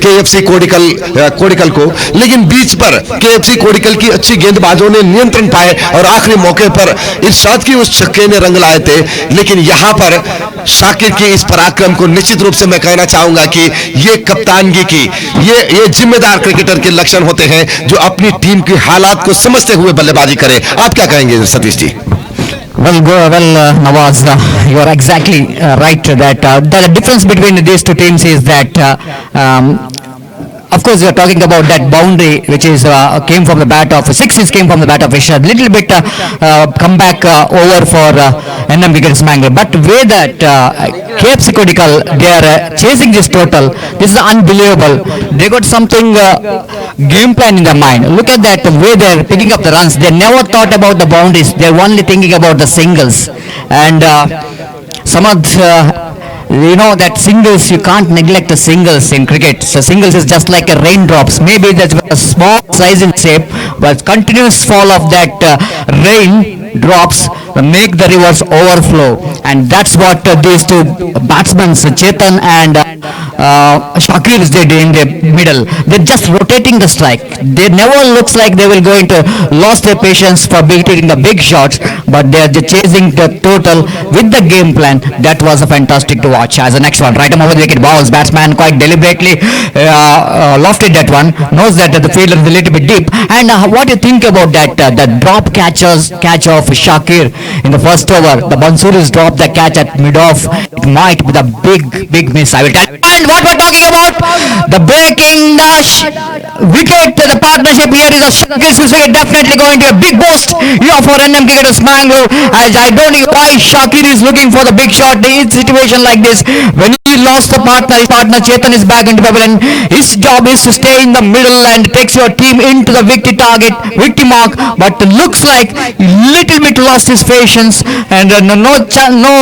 केएफसी कोडिकल को, लेकिन बीच पर केएफसी कोडिकल की अच्छी गेंदबाजों ने नियंत्रण पाए और आखिरी मौके पर इरशाद की उस छक्के ने रंग लाए थे। लेकिन यहां पर शाकिर के इस पराक्रम को निश्चित रूप से मैं कहना चाहूंगा कि ये कप्तानगी की, ये जिम्मेदार क्रिकेटर के लक्षण होते हैं जो अपनी टीम के हालात को समझते हुए बल्लेबाजी करे। आप क्या कहेंगे Satish ji? Well, Nawaz, you are exactly right that the difference between these two teams is that of course we are talking about that boundary which is came from the bat of sixes, came from the bat of Ishad. Little bit comeback over for NM Wickets Mangalore, but way that KFC Kodigal, they are chasing this total. This is unbelievable. They got something game plan in their mind. Look at that way they are picking up the runs. They never thought about the boundaries. They are only thinking about the singles. And Samad, you know that singles, you can't neglect the singles in cricket. So singles is just like a raindrops. Maybe that's a small size in shape, but continuous fall of that rain drops make the rivers overflow, and that's what these two batsmen, Chetan and Shakir, they do in the middle. They're just rotating the strike. They never looks like they will going to lose their patience for beating the big shots, but they're chasing the total with the game plan. That was a fantastic to watch. As the next one, right over the wicket, balls, batsman quite deliberately lofted that one, knows that the fielder is a little bit deep. And what do you think about that the drop catch of Shakir in the first over? The Mansoori's dropped the catch at mid-off. It might be the big miss, I will tell. And what we're talking about, the breaking wicket, the partnership here is a Shakir's wicket, definitely going to a big boost here for NM Cricketers Mangalore. As I don't know why Shakir is looking for the big shot in situation like this. When he lost the partner, his partner Chetan is back into pavilion. His job is to stay in the middle and takes your team into the victory target, victory mark. But looks like little bit lost his patience, and no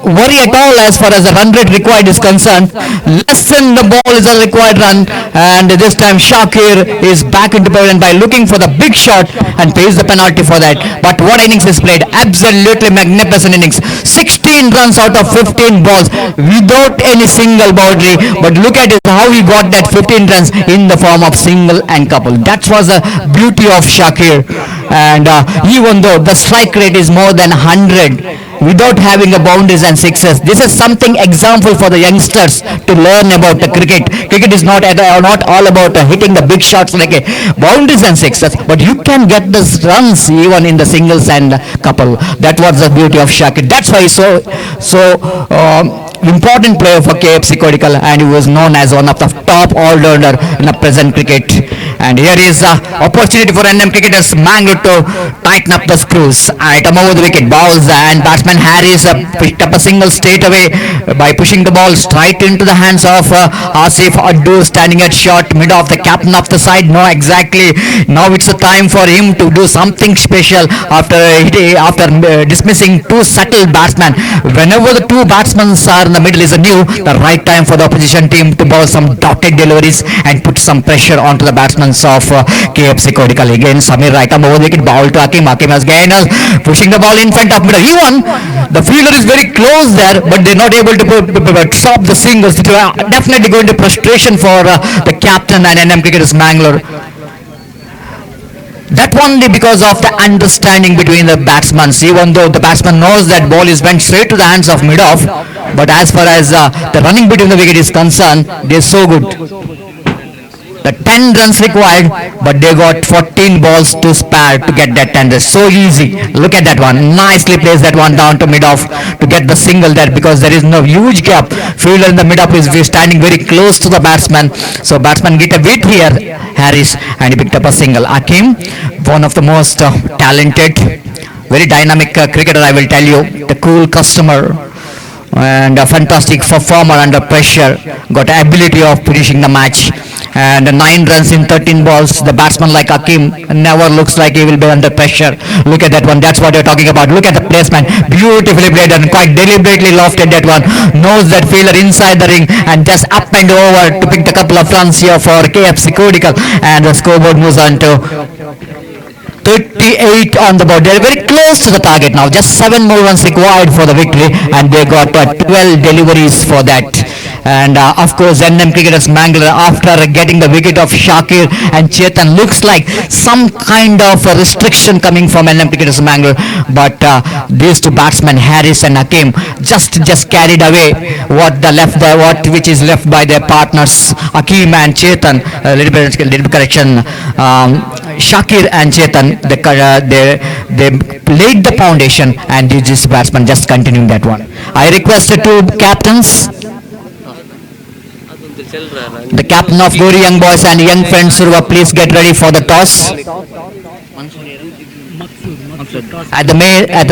worry at all as far as the run rate required is concerned. Less than the ball is a required run, and this time Shakir is back into pavilion by looking for the big shot and pays the penalty for that. But what innings is played, absolutely magnificent innings. 16 runs out of 15 balls without any single boundary, but look at it, how he got that 15 runs in the form of single and couple. That was the beauty of Shakir. And even though the strike rate is more than 100 without having a boundaries and sixes, this is something example for the youngsters to learn about the cricket. Cricket is not all about hitting the big shots like boundaries and sixes, but you can get the runs even in the singles and couple. That was the beauty of Shakir. That's why he's so important player for KFC Kodigal, and he was known as one of the top all-rounder in the present cricket. And here is the opportunity for NM Cricketers Mangalore to tighten up the screws. Item over the wicket, balls, and batsman Harris picked up a single straight away by pushing the ball straight into the hands of Asif Addu, standing at short mid of the captain of the side. No, exactly. Now it's the time for him to do something special after dismissing two subtle batsmen. Whenever the two batsmen are in the middle is the right time for the opposition team to bowl some dotted deliveries and put some pressure onto the batsmen of KFC Kodikal. Again, Samir right arm over wicket, ball to Hakim. Hakim has gained, pushing the ball in front of middle. He won. The fielder is very close there, but they're not able to stop the singles. It will definitely go into frustration for the captain and NM Cricketers Mangalore. That only because of the understanding between the batsmen. Even though the batsman knows that ball is went straight to the hands of mid-off, but as far as the running between the wicket is concerned, they're so good. The 10 runs required, but they got 14 balls to spare to get that 10 runs. So easy. Look at that one. Nicely placed that one down to mid-off to get the single there, because there is no huge gap. Fielder in the mid-off is standing very close to the batsman. So batsman get a beat here, Harris, and he picked up a single. Hakim, one of the most talented, very dynamic cricketer, I will tell you. The cool customer and a fantastic performer under pressure. Got ability of finishing the match. And 9 runs in 13 balls. The batsman like Hakim never looks like he will be under pressure. Look at that one. That's what you're talking about. Look at the placement. Beautifully played and quite deliberately lofted that one. Knows that fielder inside the ring and just up and over to pick a couple of runs here for KFC Kodikal. And the scoreboard moves on to 38 on the board. They're very close to the target now. Just 7 more runs required for the victory, and they got 12 deliveries for that. And of course, NM Cricketers Mangalore, after getting the wicket of Shakir and Chetan, looks like some kind of a restriction coming from NM Cricketers Mangalore. But these two batsmen, Harris and Hakim, just carried away which is left by their partners, Hakim and Chetan. A little bit correction. Shakir and Chetan, they laid the foundation, and this batsman just continuing that one. I request the two captains, the captain of Gori Young Boys and Young Friends Suruva, please get ready for the toss. At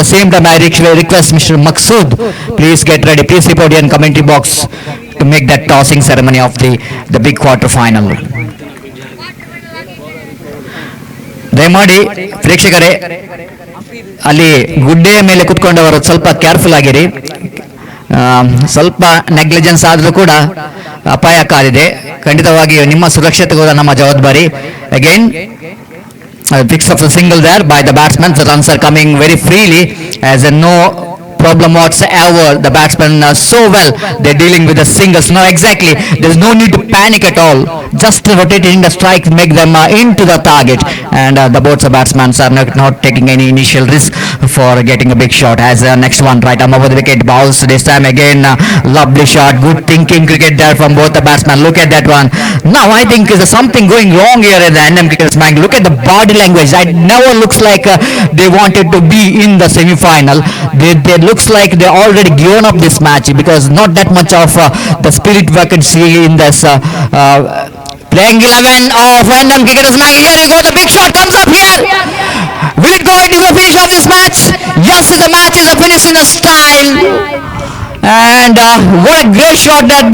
the same time, I request Mr. Maqsood, please get ready. Please report here in commentary box to make that tossing ceremony of the big quarter final. ದಯಮಾಡಿ ಪ್ರೇಕ್ಷಕರೇ, ಅಲ್ಲಿ ಗುಡ್ಡೆಯ ಮೇಲೆ ಕುತ್ಕೊಂಡವರು ಸ್ವಲ್ಪ careful ಆಗಿರಿ. ಸ್ವಲ್ಪ negligence ಆದರೂ ಕೂಡ ಅಪಾಯಕಾರಿದೆ. ಖಂಡಿತವಾಗಿ ನಿಮ್ಮ ಸುರಕ್ಷತೆ ಕೂಡ ನಮ್ಮ ಜವಾಬ್ದಾರಿ. Again picks up the single there by the batsman. The runs are coming very freely, as no problem whatsoever. The batsmen are so well, they're dealing with the singles. No, exactly, there's no need to panic at all. Just rotating the strike, make them into the target, and the both the batsmen are not taking any initial risk for getting a big shot. As next one, right arm over the wicket, bowls this time again. Lovely shot, good thinking cricket there from both the batsmen. Look at that one. Now I think there's something going wrong here in the NM Cricketers Mangalore. Look at the body language. It never looks like they wanted to be in the semi-final. They looks like they already given up this match, because not that much of the spirit we can see in this playing 11 of NM Cricketers Mangalore. Here you go, the big shot comes up here. Will it go into the finish of this match? Yes, the match is a finish in a style. And what a great shot, that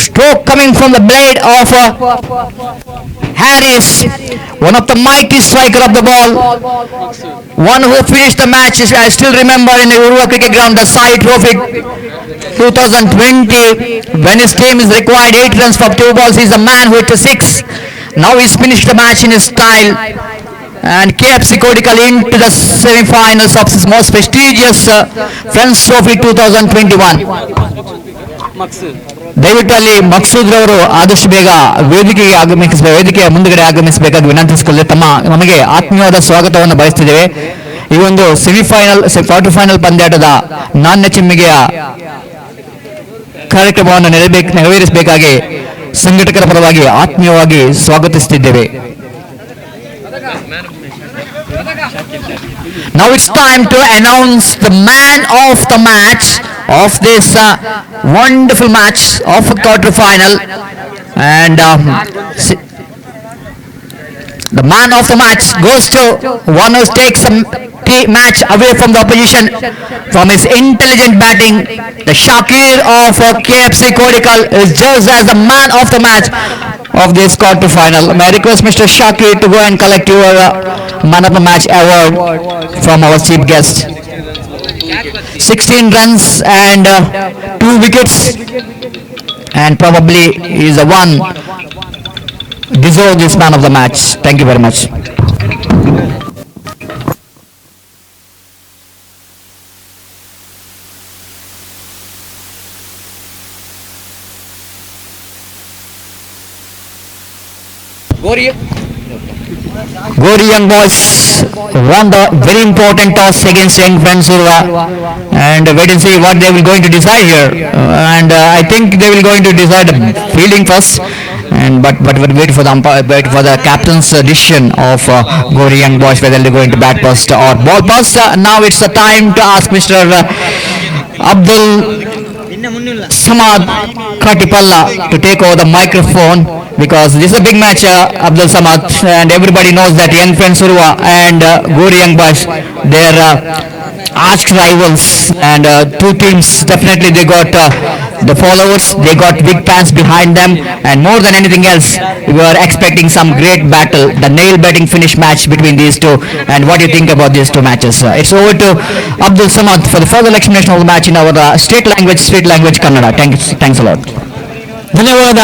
stroke coming from the blade of Harris, one of the mighty striker of the ball, one who finished the match. I still remember in the Uruva Cricket Ground, the Sai Trophy 2020, when his team is required 8 runs for 2 balls, he's the man who hit 6. Now he's finished the match in his style. And KFC Kodikal into the semi-finals of his most prestigious Friends Trophy 2021. ದಯವಿಟ್ಟು ಅಲ್ಲಿ ಮಕ್ಸೂದ್ ರವರು ಆದಷ್ಟು ಬೇಗ ವೇದಿಕೆಯ ಮುಂದುಗಡೆ ಆಗಮಿಸಬೇಕಾಗಿ ವಿನಂತಿಸಿಕೊಳ್ಳಿ. ನಮಗೆ ಆತ್ಮೀಯವಾದ ಸ್ವಾಗತವನ್ನು ಬಯಸ್ತಿದ್ದೇವೆ. ಈ ಒಂದು ಸೆಮಿಫೈನಲ್ ಕ್ವಾರ್ಟರ್ ಫೈನಲ್ ಪಂದ್ಯಾಟದ ನಾಣ್ಯ ಚಿಮ್ಮಿಗೆಯ ಕಾರ್ಯಕ್ರಮವನ್ನು ನೆರವೇರಿಸಬೇಕಾಗಿ ಸಂಘಟಕರ ಪರವಾಗಿ ಆತ್ಮೀಯವಾಗಿ ಸ್ವಾಗತಿಸುತ್ತಿದ್ದೇವೆ. Now it's time to announce the man of the match of this wonderful match of a quarter final, and the man of the match goes to one who takes the match away from the opposition from his intelligent batting. The Shakir of KFC Kodikal is judged as the man of the match of this quarter final. May I request Mr. Shakir to go and collect your man of the match award from our chief guest. 16 runs and 2 wickets, and probably he is the one deserve this man of the match. Thank you very much. Gori Young Boys won the very important toss against Young Friends Surva, and wait and see what they will going to decide here. And I think they will going to decide fielding first, and but wait for the wait for the captain's decision of Gori Young Boys whether they're going to bat first or ball first. Now it's the time to ask Mr. Abdul Samad Khatipalla to take over the microphone, because this is a big match, Abdul Samad, and everybody knows that Young Friends Surva and Gori Young Boys, they're arch rivals, and two teams definitely they got the followers, they got big fans behind them, and more than anything else, we are expecting some great battle, the nail-biting finish match between these two. And what do you think about these two matches? It's over to Abdul Samad for the further explanation of the match in our state language Kannada. Thanks a lot. ಧನ್ಯವಾದ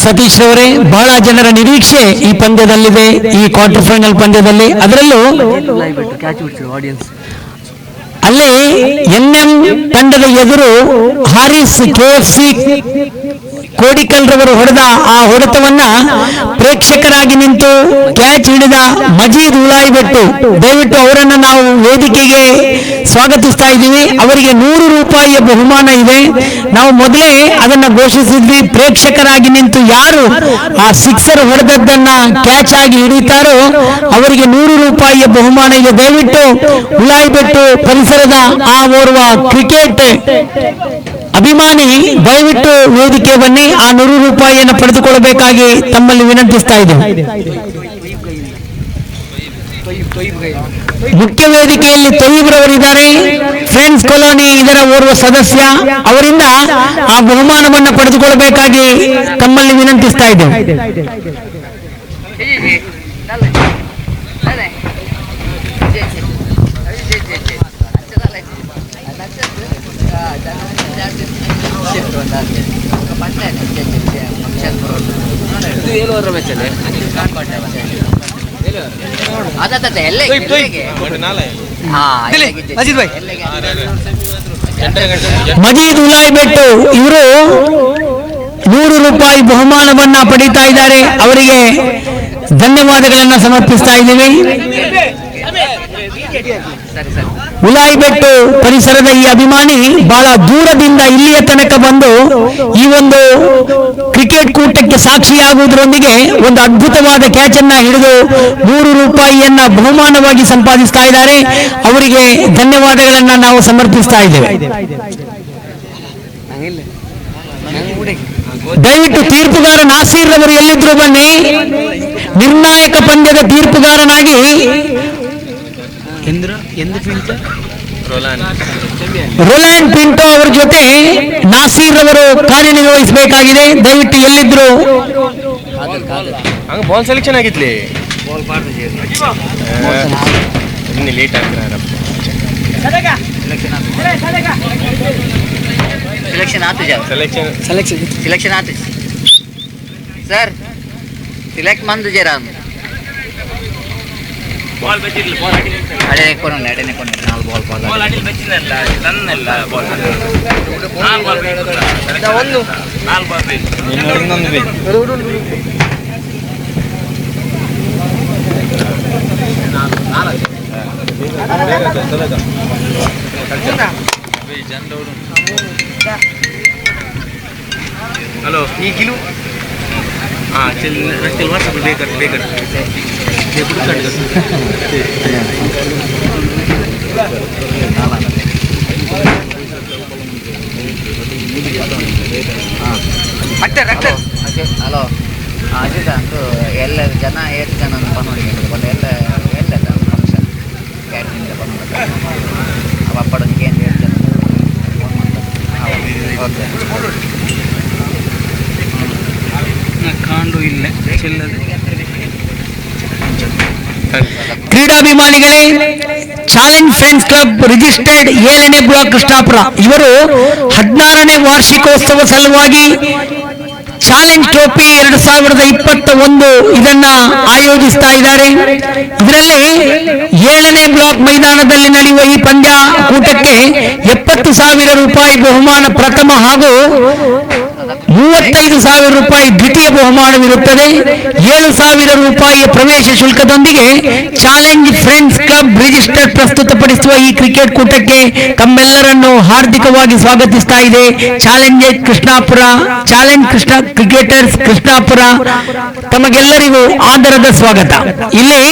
ಸತೀಶ್ ಅವರೇ. ಬಹಳ ಜನರ ನಿರೀಕ್ಷೆ ಈ ಪಂದ್ಯದಲ್ಲಿದೆ, ಈ quarter final ಪಂದ್ಯದಲ್ಲಿ. ಅದರಲ್ಲೂ ಅಲ್ಲಿ NM ತಂಡದ ಎದುರು ಹಾರಿಸ್ KFC ಕೋಡಿಕಲ್ ರವರು ಹೊಡೆದ ಆ ಹೊಡೆತವನ್ನ ಪ್ರೇಕ್ಷಕರಾಗಿ ನಿಂತು ಕ್ಯಾಚ್ ಹಿಡಿದ ಮಜೀದ್ ಉಲಾಯಿಬೆಟ್ಟು, ದಯವಿಟ್ಟು ಅವರನ್ನು ನಾವು ವೇದಿಕೆಗೆ ಸ್ವಾಗತಿಸ್ತಾ ಇದ್ದೀವಿ. ಅವರಿಗೆ 100 ರೂಪಾಯಿಯ ಬಹುಮಾನ ಇದೆ. ನಾವು ಮೊದಲೇ ಅದನ್ನ ಘೋಷಿಸಿದ್ವಿ. ಪ್ರೇಕ್ಷಕರಾಗಿ ನಿಂತು ಯಾರು ಆ ಸಿಕ್ಸರ್ ಹೊಡೆದದ್ದನ್ನ ಕ್ಯಾಚ್ ಆಗಿ ಹಿಡಿತಾರೋ ಅವರಿಗೆ 100 ರೂಪಾಯಿಯ ಬಹುಮಾನ ಇದೆ. ದಯವಿಟ್ಟು ಉಲಾಯಿಬೆಟ್ಟು ಪರಿಸರದ ಆ ಓರ್ವ ಕ್ರಿಕೆಟ್ ಅಭಿಮಾನಿ ದಯವಿಟ್ಟು ವೇದಿಕೆ ಬನ್ನಿ, ಆ 100 ರೂಪಾಯಿಯನ್ನು ಪಡೆದುಕೊಳ್ಳಬೇಕಾಗಿ ತಮ್ಮಲ್ಲಿ ವಿನಂತಿಸ್ತಾ ಇದ್ದೇವೆ. ಮುಖ್ಯ ವೇದಿಕೆಯಲ್ಲಿ ತೊಯ್ಯಿಬ್ರವರಿದ್ದಾರೆ, ಫ್ರೆಂಡ್ಸ್ ಕಾಲೋನಿ ಇದರ ಓರ್ವ ಸದಸ್ಯ, ಅವರಿಂದ ಆ ಬಹುಮಾನವನ್ನು ಪಡೆದುಕೊಳ್ಳಬೇಕಾಗಿ ತಮ್ಮಲ್ಲಿ ವಿನಂತಿಸ್ತಾ ಇದ್ದೇವೆ. ಮಜೀದ್ ಉಲಾಯಿಬೆಟ್ಟು ಇವರು 100 ರೂಪಾಯಿ ಬಹುಮಾನವನ್ನ ಪಡೀತಾ ಇದ್ದಾರೆ. ಅವರಿಗೆ ಧನ್ಯವಾದಗಳನ್ನು ಸಮರ್ಪಿಸ್ತಾ ಇದ್ದೀವಿ. ಉಲಾಯಿಬೆಟ್ಟು ಪರಿಸರದ ಈ ಅಭಿಮಾನಿ ಬಹಳ ದೂರದಿಂದ ಇಲ್ಲಿಯ ತನಕ ಬಂದು ಈ ಒಂದು ಕ್ರಿಕೆಟ್ ಕೂಟಕ್ಕೆ ಸಾಕ್ಷಿಯಾಗುವುದರೊಂದಿಗೆ ಒಂದು ಅದ್ಭುತವಾದ ಕ್ಯಾಚ್ ಅನ್ನ ಹಿಡಿದು 100 ರೂಪಾಯಿಯನ್ನ ಬಹುಮಾನವಾಗಿ ಸಂಪಾದಿಸ್ತಾ ಇದ್ದಾರೆ. ಅವರಿಗೆ ಧನ್ಯವಾದಗಳನ್ನ ನಾವು ಸಮರ್ಪಿಸ್ತಾ ಇದ್ದೇವೆ. ದಯವಿಟ್ಟು ತೀರ್ಪುಗಾರ ನಾಸೀರ್ ಅವರು ಎಲ್ಲಿದ್ರು ಬನ್ನಿ. ನಿರ್ಣಾಯಕ ಪಂದ್ಯದ ತೀರ್ಪುಗಾರನಾಗಿ ರೋಲ್ಯಾಂಡ್ ಪಿಂಟೋ ಅವರ ಜೊತೆ ನಾಸೀರ್ ಅವರು ಕಾರ್ಯನಿರ್ವಹಿಸಬೇಕಾಗಿದೆ. ದಯವಿಟ್ಟು ಎಲ್ಲಿದ್ರು ಬಾಲ್ ಸೆಲೆಕ್ಷನ್ ಆಗಿತ್ಲಿ ಲೇಟ್ सिलेक्शन आते सर सिलेक्ट मंद जरा बॉल बचिल बॉल अडे कोन नाल बॉल अडिल बचिनಲ್ಲ ತನ್ನಲ್ಲ ಬಾಲ್ ನಾಲ್ ಬಾಲ್ ಬೇಕು ಒಂದು ನಾಲ್ ಬಾಲ್ ಬೇಕು ಇನ್ನೊಂದು ಬೇಕು हेलो ये किलो हाँ चल व्हाट्सएप पे कर ये पूरा कट कर अक्टर हेलो ಅಜಿತ ಅಂತೂ ಎಲ್ಲ ಜನ ಎಷ್ಟು ಜನ ಬಂದು ಬಂದು ಎಲ್ಲ ಫಂಕ್ಷನ್ ಕ್ಯಾಟ್ರಿಂಗ್ ಬಂದು ಅವ ಪಡೋದಕ್ಕೆ ಏನು ಹೇಳ್ತಾರೆ ಕಾಂಡು ಇಲ್ಲ ಕ್ರೀಡಾಭಿಮಾನಿಗಳೇ, ಚಾಲೆಂಜ್ ಫ್ರೆಂಡ್ಸ್ ಕ್ಲಬ್ ರಿಜಿಸ್ಟರ್ಡ್ 7ನೇ ಬ್ಲಾಕ್ ಕೃಷ್ಣಾಪುರ ಇವರು 16ನೇ ವಾರ್ಷಿಕೋತ್ಸವ ಸಲುವಾಗಿ ಚಾಲೆಂಜ್ ಟ್ರೋಫಿ 2021 ಇದನ್ನ ಆಯೋಜಿಸ್ತಾ ಇದ್ದಾರೆ. ಇದರಲ್ಲಿ 7ನೇ ಬ್ಲಾಕ್ ಮೈದಾನದಲ್ಲಿ ನಡೆಯುವ ಈ ಪಂದ್ಯಾಕೂಟಕ್ಕೆ 70,000 ರೂಪಾಯಿ ಬಹುಮಾನ ಪ್ರಥಮ ಹಾಗೂ 35,000 ರೂಪಾಯಿ ದ್ವಿತೀಯ ಬಹುಮಾನವಿರುತ್ತದೆ. 7,000 ರೂಪಾಯಿಯ ಪ್ರವೇಶ ಶುಲ್ಕದೊಂದಿಗೆ ಚಾಲೆಂಜ್ ಫ್ರೆಂಡ್ಸ್ ಕ್ಲಬ್ ರಿಜಿಸ್ಟರ್ ಪ್ರಸ್ತುತಪಡಿಸುವ ಈ ಕ್ರಿಕೆಟ್ ಕೂಟಕ್ಕೆ ತಮ್ಮೆಲ್ಲರನ್ನು ಹಾರ್ದಿಕವಾಗಿ ಸ್ವಾಗತಿಸ್ತಾ ಇದೆ ಚಾಲೆಂಜ್ ಕ್ರಿಕೆಟರ್ಸ್ ಕೃಷ್ಣಾಪುರ. ತಮಗೆಲ್ಲರಿಗೂ ಆದರದ ಸ್ವಾಗತ. ಇಲ್ಲಿ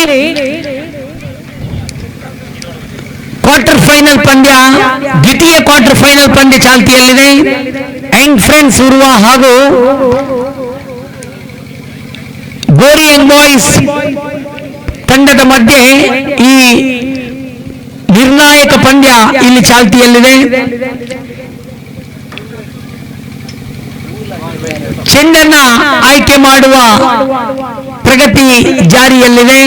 ಕ್ವಾರ್ಟರ್ ಫೈನಲ್ ಪಂದ್ಯ, ದ್ವಿತೀಯ ಕ್ವಾರ್ಟರ್ ಫೈನಲ್ ಪಂದ್ಯ ಚಾಲ್ತಿಯಲ್ಲಿದೆ. ಯಂಗ್ ಫ್ರೆಂಡ್ಸ್ ಉರ್ವ ಹಾಗೂ ಗೋರಿ ಯಂಗ್ ಬಾಯ್ಸ್ ತಂಡದ ಮಧ್ಯೆ ಈ ನಿರ್ಣಾಯಕ ಪಂದ್ಯ ಇಲ್ಲಿ ಚಾಲ್ತಿಯಲ್ಲಿದೆ. ಚೆಂಡನ್ನ ಆಯ್ಕೆ ಮಾಡುವ ಪ್ರಗತಿ ಜಾರಿಯಲ್ಲಿದೆ.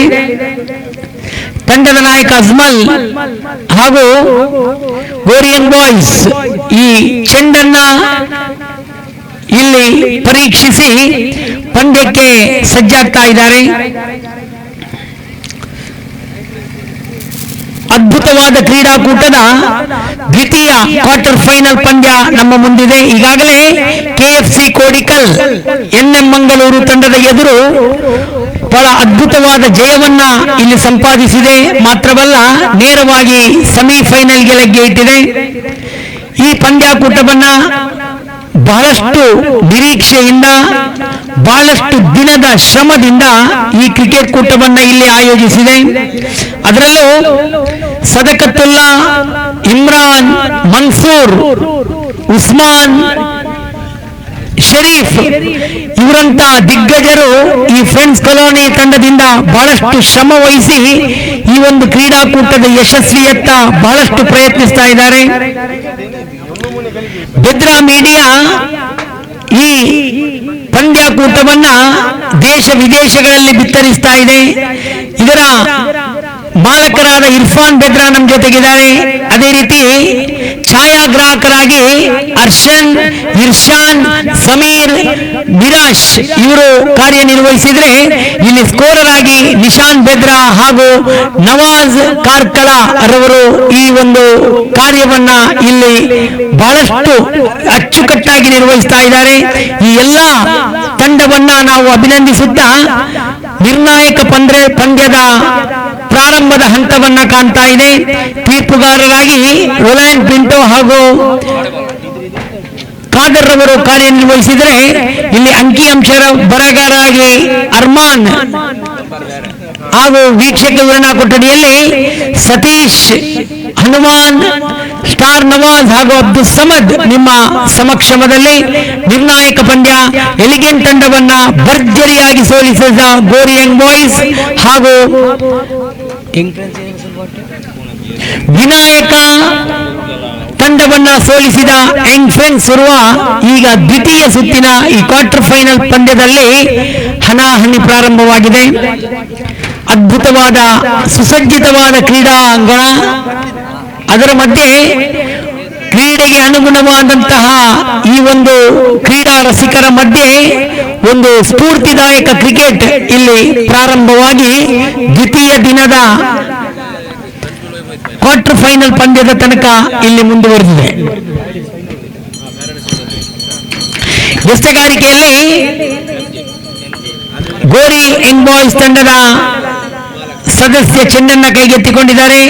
ತಂಡದ ನಾಯಕ ಅಜ್ಮಲ್ ಹಾಗೂ ಗೋರಿಯನ್ ಬಾಯ್ಸ್ ಈ ಚೆಂಡನ್ನ ಇಲ್ಲಿ ಪರೀಕ್ಷಿಸಿ ಪಂದ್ಯಕ್ಕೆ ಸಜ್ಜಾಗ್ತಾ ಇದ್ದಾರೆ. ಅದ್ಭುತವಾದ ಕ್ರೀಡಾಕೂಟದ ದ್ವಿತೀಯ ಕ್ವಾರ್ಟರ್ ಫೈನಲ್ ಪಂದ್ಯ ನಮ್ಮ ಮುಂದಿದೆ. ಈಗಾಗಲೇ KFC ಕೋಡಿಕಲ್ NM ಮಂಗಳೂರು ತಂಡದ ಎದುರು ಬಹಳ ಅದ್ಭುತವಾದ ಜಯವನ್ನ ಇಲ್ಲಿ ಸಂಪಾದಿಸಿದೆ. ಮಾತ್ರವಲ್ಲ, ನೇರವಾಗಿ ಸೆಮಿಫೈನಲ್ಗೆ ಲಗ್ಗೆ ಇಟ್ಟಿದೆ. ಈ ಪಂದ್ಯಾಕೂಟವನ್ನ ಬಹಳಷ್ಟು ನಿರೀಕ್ಷೆಯಿಂದ, ಬಹಳಷ್ಟು ದಿನದ ಶ್ರಮದಿಂದ ಈ ಕ್ರಿಕೆಟ್ ಕೂಟವನ್ನ ಇಲ್ಲಿ ಆಯೋಜಿಸಿದೆ. ಅದರಲ್ಲೂ ಸದಕತುಲ್ಲಾ, ಇಮ್ರಾನ್, ಮನ್ಸೂರ್, ಉಸ್ಮಾನ್, ಶರೀಫ್ ಇವರಂತ ದಿಗ್ಗಜರು ಈ ಫ್ರೆಂಡ್ಸ್ ಕಾಲೋನಿ ತಂಡದಿಂದ ಬಹಳಷ್ಟು ಶ್ರಮ ವಹಿಸಿ ಈ ಒಂದು ಕ್ರೀಡಾಕೂಟದ ಯಶಸ್ವಿಯತ್ತ ಬಹಳಷ್ಟು ಪ್ರಯತ್ನಿಸ್ತಾ ಇದ್ದಾರೆ. ಬೆದ್ರಾ ಮೀಡಿಯಾ ಈ ಪಂದ್ಯಾಕೂಟವನ್ನ ದೇಶ ವಿದೇಶಗಳಲ್ಲಿ ಬಿತ್ತರಿಸ್ತಾ ಇದೆ. ಇದರ ಮಾಲಕರಾದ ಇರ್ಫಾನ್ ಬೆದ್ರಾ ನಮ್ಮ ಜೊತೆಗಿದ್ದಾರೆ. ಅದೇ ರೀತಿ ಛಾಯಾಗ್ರಾಹಕರಾಗಿ ಅರ್ಷನ್, ಇರ್ಷಾನ್, ಸಮೀರ್, ನಿರಾಶ್ ಇವರು ಕಾರ್ಯನಿರ್ವಹಿಸಿದ್ರೆ, ಇಲ್ಲಿ ಸ್ಕೋರರ್ ಆಗಿ ನಿಶಾನ್ ಬೆದ್ರಾ ಹಾಗೂ ನವಾಜ್ ಕಾರ್ಕಳ ರವರು ಈ ಒಂದು ಕಾರ್ಯವನ್ನ ಇಲ್ಲಿ ಬಹಳಷ್ಟು ಅಚ್ಚುಕಟ್ಟಾಗಿ ನಿರ್ವಹಿಸ್ತಾ ಇದ್ದಾರೆ. ಈ ಎಲ್ಲ ತಂಡವನ್ನ ನಾವು ಅಭಿನಂದಿಸುತ್ತಾ ನಿರ್ಣಾಯಕ ಪಂದ್ಯದ ಪ್ರಾರಂಭದ ಹಂತವನ್ನ ಕಾಣ್ತಾ ಇದೆ. ತೀರ್ಪುಗಾರರಾಗಿ ರೊಲ್ಯಾಂಡ್ ಪಿಂಟೋ ಹಾಗೂ ಖಾದರ್ ರವರು ಕಾರ್ಯನಿರ್ವಹಿಸಿದರೆ, ಇಲ್ಲಿ ಅಂಕಿಅಂಶರ ಬರಹಗಾರರಾಗಿ ಅರ್ಮಾನ್ ಹಾಗೂ ವೀಕ್ಷಕ ವಿವರಣಾ ಕೊಠಡಿಯಲ್ಲಿ ಸತೀಶ್, ಹನುಮಾನ್, ಸ್ಟಾರ್ ನವಾಜ್ ಹಾಗೂ ಅಬ್ದುಲ್ ಸಮದ್ ನಿಮ್ಮ ಸಮಕ್ಷಮದಲ್ಲಿ ನಿರ್ಣಾಯಕ ಪಂದ್ಯ. ಎಲಿಗೆಂಟ್ ತಂಡವನ್ನ ಭರ್ಜರಿಯಾಗಿ ಸೋಲಿಸಿದ ಗೋರಿ ಯಂಗ್ ಬಾಯ್ಸ್ ಹಾಗೂ ವಿನಾಯಕ ತಂಡವನ್ನ ಸೋಲಿಸಿದ ಯಂಗ್ ಫ್ರೆಂಡ್ಸ್ ಉರ್ವ ಈಗ ದ್ವಿತೀಯ ಸುತ್ತಿನ ಈ ಕ್ವಾರ್ಟರ್ ಫೈನಲ್ ಪಂದ್ಯದಲ್ಲಿ ಹಣಾಹಣಿ ಪ್ರಾರಂಭವಾಗಿದೆ. ಅದ್ಭುತವಾದ ಸುಸಜ್ಜಿತವಾದ ಕ್ರೀಡಾಂಗಣ, ಅದರ ಮಧ್ಯೆ ಕ್ರೀಡೆಗೆ ಅನುಗುಣವಾದಂತಹ ಈ ಒಂದು ಕ್ರೀಡಾ ರಸಿಕರ ಮಧ್ಯೆ ಒಂದು ಸ್ಫೂರ್ತಿದಾಯಕ ಕ್ರಿಕೆಟ್ ಇಲ್ಲಿ ಪ್ರಾರಂಭವಾಗಿ ದ್ವಿತೀಯ ದಿನದ ಕ್ವಾರ್ಟರ್ ಫೈನಲ್ ಪಂದ್ಯದ ತನಕ ಇಲ್ಲಿ ಮುಂದುವರೆದಿದೆ. ಎಸೆಗಾರಿಕೆಯಲ್ಲಿ ಗೋರಿ ಯಂಗ್ ಬಾಯ್ಸ್ ತಂಡದ ಸದಸ್ಯ ಚೆಂಡನ್ನ ಕೈಗೆತ್ತಿಕೊಂಡಿದ್ದಾರೆ.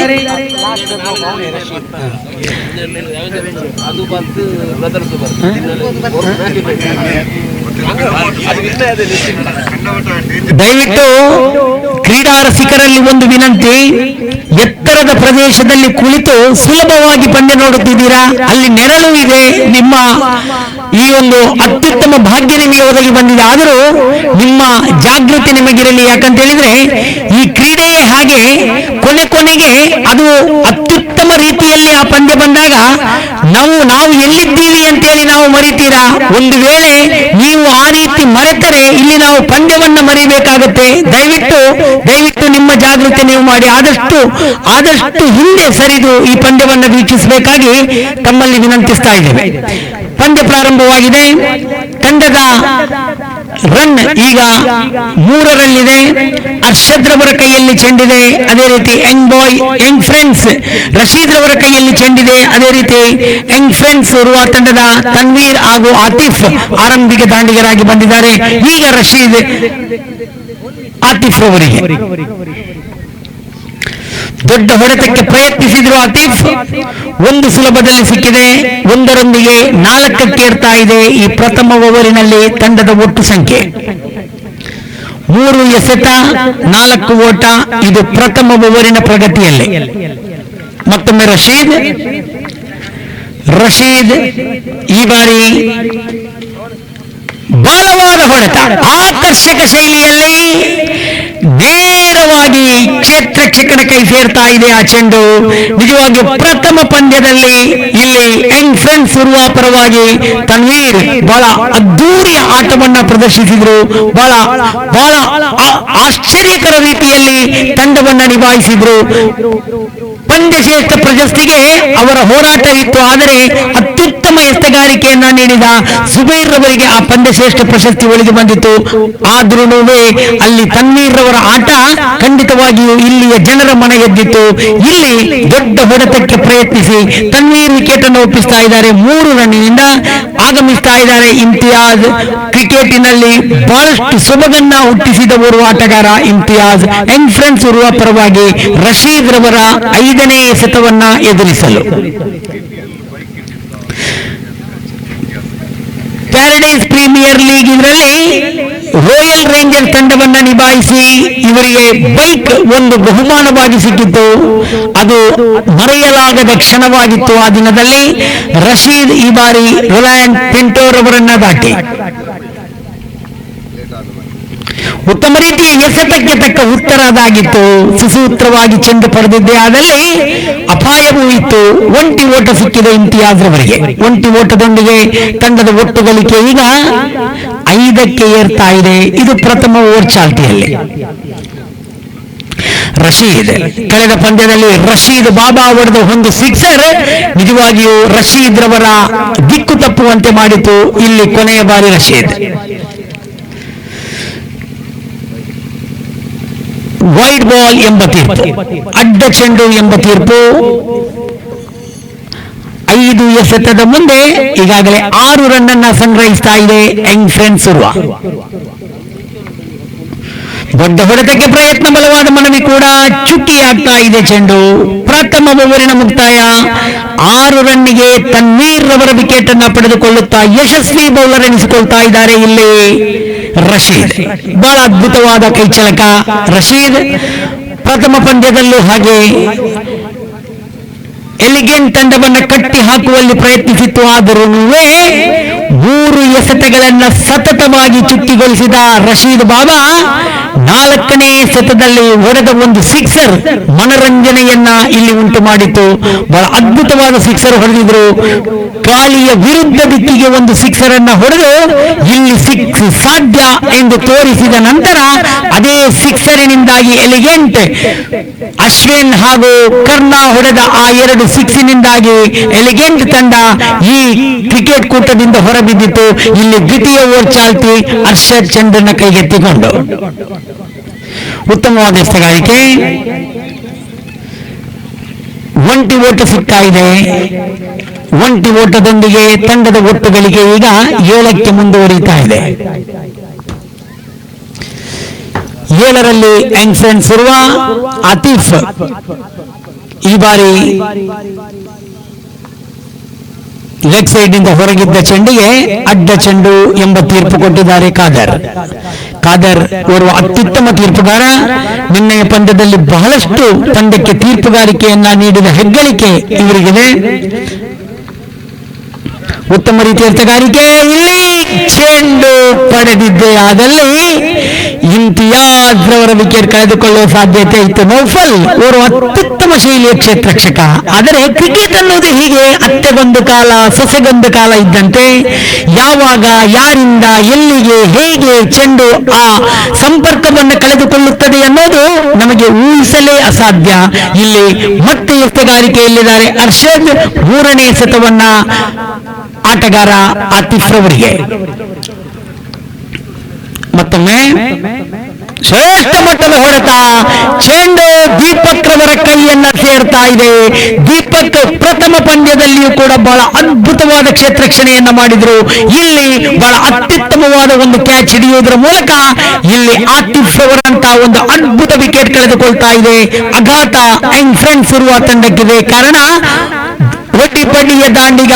ದಯವಿಟ್ಟು ಕ್ರೀಡಾ ರಸಿಕರಲ್ಲಿ ಒಂದು ವಿನಂತಿ, ಎತ್ತರದ ಪ್ರದೇಶದಲ್ಲಿ ಕುಳಿತು ಸುಲಭವಾಗಿ ಪಂದ್ಯ ನೋಡುತ್ತಿದ್ದೀರಾ, ಅಲ್ಲಿ ನೆರಳು ಇದೆ. ನಿಮ್ಮ ಈ ಒಂದು ಅತ್ಯುತ್ತಮ ಭಾಗ್ಯ ನಿಮಗೆ ಒದಗಿ ಬಂದಿದೆ. ಆದರೂ ನಿಮ್ಮ ಜಾಗೃತಿ ನಿಮಗಿರಲಿ. ಯಾಕಂತ ಹೇಳಿದ್ರೆ ಈ ಕ್ರೀಡೆಯೇ ಹಾಗೆ, ಕೊನೆಗೆ ಅದು ಅತ್ಯುತ್ತಮ ರೀತಿಯಲ್ಲಿ ಆ ಪಂದ್ಯ ಬಂದಾಗ ನಾವು ಎಲ್ಲಿದ್ದೀವಿ ಅಂತೇಳಿ ನಾವು ಮರಿತೀರಾ. ಒಂದು ವೇಳೆ ನೀವು ಆ ರೀತಿ ಮರೆತರೆ ಇಲ್ಲಿ ನಾವು ಪಂದ್ಯವನ್ನ ಮರಿಬೇಕಾಗುತ್ತೆ. ದಯವಿಟ್ಟು ನಿಮ್ಮ ಜಾಗೃತಿ ನೀವು ಮಾಡಿ ಆದಷ್ಟು ಹಿಂದೆ ಸರಿದು ಈ ಪಂದ್ಯವನ್ನ ವೀಕ್ಷಿಸಬೇಕಾಗಿ ತಮ್ಮಲ್ಲಿ ವಿನಂತಿಸ್ತಾ ಇದ್ದೇವೆ. ಪಂದ್ಯ ಪ್ರಾರಂಭವಾಗಿದೆ. ತಂಡದ ರನ್ ಈಗ 3ರಲ್ಲಿದೆ. ಅರ್ಷದ್ ರವರ ಕೈಯಲ್ಲಿ ಚೆಂಡಿದೆ. ಅದೇ ರೀತಿ ಯಂಗ್ ಫ್ರೆಂಡ್ಸ್ ರಶೀದ್ ರವರ ಕೈಯಲ್ಲಿ ಚೆಂಡಿದೆ. ಅದೇ ರೀತಿ ಯಂಗ್ ಫ್ರೆಂಡ್ಸ್ ಇರುವ ತಂಡದ ತನ್ವೀರ್ ಹಾಗೂ ಆತಿಫ್ ಆರಂಭಿಕ ದಾಂಡಿಗರಾಗಿ ಬಂದಿದ್ದಾರೆ. ಈಗ ರಶೀದ್ ಆತಿಫ್ ರವರಿಗೆ ದೊಡ್ಡ ಹೊಡೆತಕ್ಕೆ ಪ್ರಯತ್ನಿಸಿದ್ರು. ಆತಿಫ್ ಒಂದು ಸುಲಭದಲ್ಲಿ ಸಿಕ್ಕಿದೆ. ಒಂದರೊಂದಿಗೆ 4ಕ್ಕೆ ಏರ್ತಾ ಇದೆ ಈ ಪ್ರಥಮ ಓವರಿನಲ್ಲಿ ತಂಡದ ಒಟ್ಟು ಸಂಖ್ಯೆ. 3 ಎಸೆತ 4 ಓಟ. ಇದು ಪ್ರಥಮ ಓವರಿನ ಪ್ರಗತಿಯಲ್ಲಿ. ಮತ್ತೊಮ್ಮೆ ರಶೀದ್ ಈ ಬಾರಿ ಬಲವಾದ ಹೊಡೆತ, ಆಕರ್ಷಕ ಶೈಲಿಯಲ್ಲಿ ನೇರವಾಗಿ ಕ್ಷೇತ್ರಕ್ಷಕನ ಕೈ ಸೇರ್ತಾ ಇದೆ ಆ ಚೆಂಡು. ನಿಜವಾಗಿಯೂ ಪ್ರಥಮ ಪಂದ್ಯದಲ್ಲಿ ಇಲ್ಲಿ ಯಂಗ್ ಫ್ರೆಂಡ್ಸ್ ಇರುವ ಪರವಾಗಿ ತನ್ವೀರ್ ಬಹಳ ಅದ್ದೂರಿಯ ಆಟವನ್ನ ಪ್ರದರ್ಶಿಸಿದ್ರು. ಬಹಳ ಆಶ್ಚರ್ಯಕರ ರೀತಿಯಲ್ಲಿ ತಂಡವನ್ನ ನಿಭಾಯಿಸಿದ್ರು. ಪಂದ್ಯಶ್ರೇಷ್ಠ ಪ್ರಶಸ್ತಿಗೆ ಅವರ ಹೋರಾಟ ಇತ್ತು. ಆದರೆ ಅತ್ಯುತ್ತಮ ಎಸೆಗಾರಿಕೆಯನ್ನ ನೀಡಿದ ಜುಬೈರ್ ರವರಿಗೆ ಆ ಪಂದ್ಯಶ್ರೇಷ್ಠ ಪ್ರಶಸ್ತಿ ಒಲಿದು ಬಂದಿತ್ತು. ಆದ್ರೂ ಅಲ್ಲಿ ತನ್ವೀರ್ ರವರ ಆಟ ಖಂಡಿತವಾಗಿಯೂ ಇಲ್ಲಿಯ ಜನರ ಮನ ಗೆದ್ದಿತ್ತು. ಇಲ್ಲಿ ದೊಡ್ಡ ಹೊಡೆತಕ್ಕೆ ಪ್ರಯತ್ನಿಸಿ ತನ್ವೀರ್ ವಿಕೆಟ್ ಅನ್ನು ಒಪ್ಪಿಸ್ತಾ ಇದ್ದಾರೆ. 3 ರನ್ನಿನಿಂದ ಆಗಮಿಸ್ತಾ ಇದ್ದಾರೆ ಇಮ್ತಿಯಾಜ್. ಕ್ರಿಕೆಟಿನಲ್ಲಿ ಬಹಳಷ್ಟು ಸೊಬಗನ್ನ ಹುಟ್ಟಿಸಿದವರು ಆಟಗಾರ ಇಮ್ತಿಯಾಜ್. ಯಂಗ್ ಫ್ರೆಂಡ್ಸ್ ಇರುವ ಪರವಾಗಿ ರಶೀದ್ ರವರ 5ನೇ ಎಸೆತವನ್ನ ಎದುರಿಸಲು ಪ್ಯಾರಡೈಸ್ ಪ್ರೀಮಿಯರ್ ಲೀಗ್ ಇದರಲ್ಲಿ ರಾಯಲ್ ರೇಂಜರ್ಸ್ ತಂಡವನ್ನ ನಿಭಾಯಿಸಿ ಇವರಿಗೆ ಬೈಕ್ ಒಂದು ಬಹುಮಾನವಾಗಿ ಸಿಕ್ಕಿತ್ತು. ಅದು ಮರೆಯಲಾಗದ ಕ್ಷಣವಾಗಿತ್ತು. ಆ ದಿನದಲ್ಲಿ ರಶೀದ್ ಈ ಬಾರಿ ರಿಲಯನ್ಸ್ ಪೆಂಟೋರ್ ಅವರನ್ನ ದಾಟಿ ಉತ್ತಮ ರೀತಿಯ ಎಸೆತಕ್ಕೆ ತಕ್ಕ ಉತ್ತರ ಅದಾಗಿತ್ತು. ಸುಸೂತ್ರವಾಗಿ ಚೆಂಡು ಪಡೆದಿದ್ದೆ. ಆದಲ್ಲಿ ಅಪಾಯವೂ ಇತ್ತು. ಒಂಟಿ ಓಟ ಸಿಕ್ಕಿದೆ ಇಮ್ತಿಯಾಜ್ ರವರಿಗೆ. ಒಂಟಿ ಓಟದೊಂದಿಗೆ ತಂಡದ ಒಟ್ಟು ಗಳಿಕೆ ಈಗ 5ಕ್ಕೆ ಏರ್ತಾ ಇದೆ. ಇದು ಪ್ರಥಮ ಓವರ್ ಚಾಲ್ತಿಯಲ್ಲಿ. ರಶೀದ್ ಕಳೆದ ಪಂದ್ಯದಲ್ಲಿ ರಶೀದ್ ಬಾಬಾ ಹೊಡೆದ ಒಂದು ಸಿಕ್ಸರ್ ನಿಜವಾಗಿಯೂ ರಶೀದ್ ರವರ ದಿಕ್ಕು ತಪ್ಪುವಂತೆ ಮಾಡಿತು. ಇಲ್ಲಿ ಕೊನೆಯ ಬಾರಿ ರಶೀದ್ ವೈಡ್ ಬಾಲ್ ಎಂಬ ತೀರ್ಪು, ಅಡ್ಡ ಚೆಂಡು ಎಂಬ ತೀರ್ಪು. 5 ಎಸೆತದ ಮುಂದೆ ಈಗಾಗಲೇ 6 ರನ್ ಅನ್ನ ಸಂಗ್ರಹಿಸ್ತಾ ಇದೆ ಯಂಗ್ ಫ್ರೆಂಡ್ಸ್ ಉರ್ವ. ದೊಡ್ಡ ಹೊಡೆತಕ್ಕೆ ಪ್ರಯತ್ನ, ಬಲವಾದ ಮನವಿ ಕೂಡ. ಚುಕ್ಕಿಯಾಗ್ತಾ ಇದೆ ಚೆಂಡು. ಪ್ರಥಮ ಓವರಿನ ಮುಕ್ತಾಯ. 6 ರನ್ನಿಗೆ ತನ್ವೀರ್ ರವರ ವಿಕೆಟ್ ಅನ್ನ ಪಡೆದುಕೊಳ್ಳುತ್ತಾ ಯಶಸ್ವಿ ಬೌಲರ್ ಎನಿಸಿಕೊಳ್ತಾ ಇದ್ದಾರೆ ಇಲ್ಲಿ ರಶೀದ್. ಬಹಳ ಅದ್ಭುತವಾದ ಕೈಚಳಕ ರಶೀದ್. ಪ್ರಥಮ ಪಂದ್ಯದಲ್ಲೂ ಹಾಗೆ ಎಲಿಗೆಂಟ್ ತಂಡವನ್ನು ಕಟ್ಟಿ ಹಾಕುವಲ್ಲಿ ಪ್ರಯತ್ನಿಸಿತ್ತು. ಆದರೂ 3 ಎಸೆತಗಳನ್ನ ಸತತವಾಗಿ ಚುಕ್ಕಿಗೊಳಿಸಿದ ರಶೀದ್ ಬಾಬಾ 4ನೇ ಎಸೆತದಲ್ಲಿ ಹೊಡೆದ ಒಂದು ಸಿಕ್ಸರ್ ಮನರಂಜನೆಯನ್ನ ಇಲ್ಲಿ ಉಂಟು ಮಾಡಿತ್ತು. ಬಹಳ ಅದ್ಭುತವಾದ ಸಿಕ್ಸರ್ ಹೊಡೆದಿದ್ರು. ಗಾಳಿಯ ವಿರುದ್ಧ ದಿಕ್ಕಿಗೆ ಒಂದು ಸಿಕ್ಸರ್ ಅನ್ನ ಹೊಡೆದು ಇಲ್ಲಿ ಸಿಕ್ಸ್ ಸಾಧ್ಯ ಎಂದು ತೋರಿಸಿದ ನಂತರ ಅದೇ ಸಿಕ್ಸರಿನಿಂದಾಗಿ ಎಲಿಗೆಂಟ್ ಅಶ್ವಿನ್ ಹಾಗೂ ಕರ್ನಾ ಹೊಡೆದ ಆ 2 ಸಿಕ್ಸಿನಿಂದಾಗಿ ಎಲಿಗೆಂಟ್ ತಂಡ ಈ ಕ್ರಿಕೆಟ್ ಕೂಟದಿಂದ ಹೊರಬಿದ್ದಿತ್ತು. ಇಲ್ಲಿ ದ್ವಿತೀಯ ಓವರ್ ಚಾಲ್ತಿ ಅರ್ಷದ್ ಚೆಂಡನ್ನ ಕೈಗೆತ್ತಿಕೊಂಡು ಉತ್ತಮವಾದ ಎಸೆಗಾರಿಕೆ. ಒಂಟಿ ಓಟ ಸಿಗ್ತಾ ಇದೆ. ಒಂಟಿ ಓಟದೊಂದಿಗೆ ತಂಡದ ಒಟ್ಟುಗಳಿಗೆ ಈಗ 7ಕ್ಕೆ ಮುಂದುವರಿತಾ ಇದೆ. 7ರಲ್ಲಿ ಯಂಗ್ ಫ್ರೆಂಡ್ಸ್ ಇರುವ ಆತಿಫ್ ಈ ಬಾರಿ ಲೆಗ್ ಸೈಡ್ ನಿಂದ ಹೊರಗಿದ್ದ ಚೆಂಡಿಗೆ ಅಡ್ಡ ಚೆಂಡು ಎಂಬ ತೀರ್ಪು ಕೊಟ್ಟಿದ್ದಾರೆ ಖಾದರ್ ಓರ್ವ ಅತ್ಯುತ್ತಮ ತೀರ್ಪುಗಾರ. ನಿನ್ನೆಯ ಪಂದ್ಯದಲ್ಲಿ ಬಹಳಷ್ಟು ಪಂದ್ಯಕ್ಕೆ ತೀರ್ಪುಗಾರಿಕೆಯನ್ನ ನೀಡಿದ ಹೆಗ್ಗಳಿಕೆ ಇವರಿಗಿದೆ. ಉತ್ತಮ ರೀತಿಯ ಎಸೆಗಾರಿಕೆ. ಇಲ್ಲಿ ಚೆಂಡು ಪಡೆದಿದ್ದೆ. ಆದಲ್ಲಿ ಇಮ್ತಿಯಾಜ್ ರವರ ವಿಕೆಟ್ ಕಳೆದುಕೊಳ್ಳುವ ಸಾಧ್ಯತೆ ಇತ್ತು. ನೌಫಲ್ ಓರ್ವ ಅತ್ಯುತ್ತಮ ಶೈಲಿಯ ಕ್ಷೇತ್ರರಕ್ಷಕ. ಆದರೆ ಕ್ರಿಕೆಟ್ ಅನ್ನೋದು ಹೀಗೆ ಅತ್ತೆಗೊಂದು ಕಾಲ ಸೊಸೆಗೊಂದು ಕಾಲ ಇದ್ದಂತೆ. ಯಾವಾಗ ಯಾರಿಂದ ಎಲ್ಲಿಗೆ ಹೇಗೆ ಚೆಂಡು ಆ ಸಂಪರ್ಕವನ್ನು ಕಳೆದುಕೊಳ್ಳುತ್ತದೆ ಅನ್ನೋದು ನಮಗೆ ಊಹಿಸಲೇ ಅಸಾಧ್ಯ. ಇಲ್ಲಿ ಮತ್ತೆ ಎಸೆಗಾರಿಕೆಯಲ್ಲಿದ್ದಾರೆ ಅರ್ಷದ್. 3ನೇ ಎಸೆತವನ್ನ ಆಟಗಾರ ಆತಿಫ್ ರವರಿಗೆ ಮತ್ತೊಮ್ಮೆ ಶ್ರೇಷ್ಠ ಮಟ್ಟದ ಹೊಡೆತ, ಚೆಂಡು ದೀಪಕ್ ರವರ ಕೈಯನ್ನ ಸೇರ್ತಾ ಇದೆ. ದೀಪಕ್ ಪ್ರಥಮ ಪಂದ್ಯದಲ್ಲಿಯೂ ಕೂಡ ಬಹಳ ಅದ್ಭುತವಾದ ಕ್ಷೇತ್ರಕ್ಷಣೆಯನ್ನ ಮಾಡಿದ್ರು. ಇಲ್ಲಿ ಬಹಳ ಅತ್ಯುತ್ತಮವಾದ ಒಂದು ಕ್ಯಾಚ್ ಹಿಡಿಯುವುದರ ಮೂಲಕ ಇಲ್ಲಿ ಆತಿಫ್ ಅವರಂತ ಒಂದು ಅದ್ಭುತ ವಿಕೆಟ್ ಕಳೆದುಕೊಳ್ತಾ ಇದೆ. ಆಘಾತ ಅಂಡ್ ಫ್ರೆಂಡ್ಸ್ ಇರುವ ತಂಡಕ್ಕಿದೆ. ಕಾರಣ ಒಡ್ಡಿಪಡ್ಡಿಯ ದಾಂಡಿಗ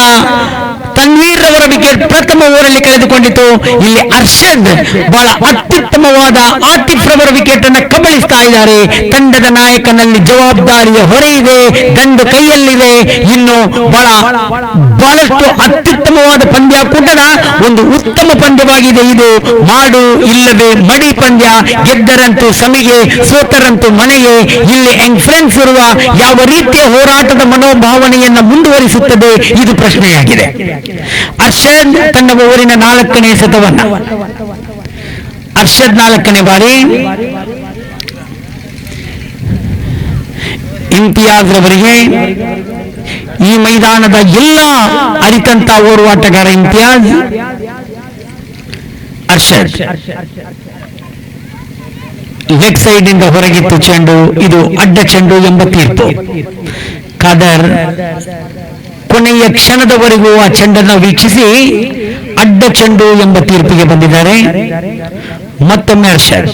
ತನ್ವೀರ್ ಅವರ ವಿಕೆಟ್ ಪ್ರಥಮ ಓವರಲ್ಲಿ ಕಳೆದುಕೊಂಡಿತು. ಇಲ್ಲಿ ಅರ್ಷದ್ ಬಹಳ ಅತ್ಯುತ್ತಮವಾದ ಆತಿಫ್ ರವರ ವಿಕೆಟ್ ಅನ್ನು ಕಬಳಿಸ್ತಾ ಇದ್ದಾರೆ. ತಂಡದ ನಾಯಕನಲ್ಲಿ ಜವಾಬ್ದಾರಿಯ ಹೊರೆ ಇದೆ, ದಂಡು ಕೈಯಲ್ಲಿದೆ. ಇನ್ನು ಬಹಳಷ್ಟು ಅತ್ಯುತ್ತಮವಾದ ಪಂದ್ಯಾಕೂಟದ ಒಂದು ಉತ್ತಮ ಪಂದ್ಯವಾಗಿದೆ ಇದು. ಮಾಡು ಇಲ್ಲವೇ ಮಡಿ ಪಂದ್ಯ. ಗೆದ್ದರಂತೂ ಸಮಿಗೆ, ಸೋತರಂತೂ ಮನೆಗೆ. ಇಲ್ಲಿ ಫ್ರೆಂಡ್ಸ್ ಇರುವ ಯಾವ ರೀತಿಯ ಹೋರಾಟದ ಮನೋಭಾವನೆಯನ್ನ ಮುಂದುವರಿಸುತ್ತದೆ, ಇದು ಪ್ರಶ್ನೆಯಾಗಿದೆ. ಅರ್ಷದ್ ತನ್ನ ಓವರಿನ 4ನೇ ಎಸೆತವನ್ನ, ಅರ್ಷದ್ 4ನೇ ಬಾರಿ ಇಮ್ತಿಯಾಜ್ ರವರಿಗೆ ಈ ಮೈದಾನದ ಎಲ್ಲ ಅರಿತಂತ ಓರ್ವ ಆಟಗಾರ ಇಮ್ತಿಯಾಜ್. ಅರ್ಷದ್ ಲೆಗ್ ಸೈಡ್ ಇಂದ ಹೊರಗಿತ್ತು ಚೆಂಡು, ಇದು ಅಡ್ಡ ಚೆಂಡು ಎಂಬ ತೀರ್ಪು. ಖಾದರ್ ಕೊನೆಯ ಕ್ಷಣದವರೆಗೂ ಆ ಚೆಂಡನ್ನು ವೀಕ್ಷಿಸಿ ಅಡ್ಡ ಚೆಂಡು ಎಂಬ ತೀರ್ಪಿಗೆ ಬಂದಿದ್ದಾರೆ. ಮತ್ತೊಮ್ಮೆ ಅರ್ಷದ್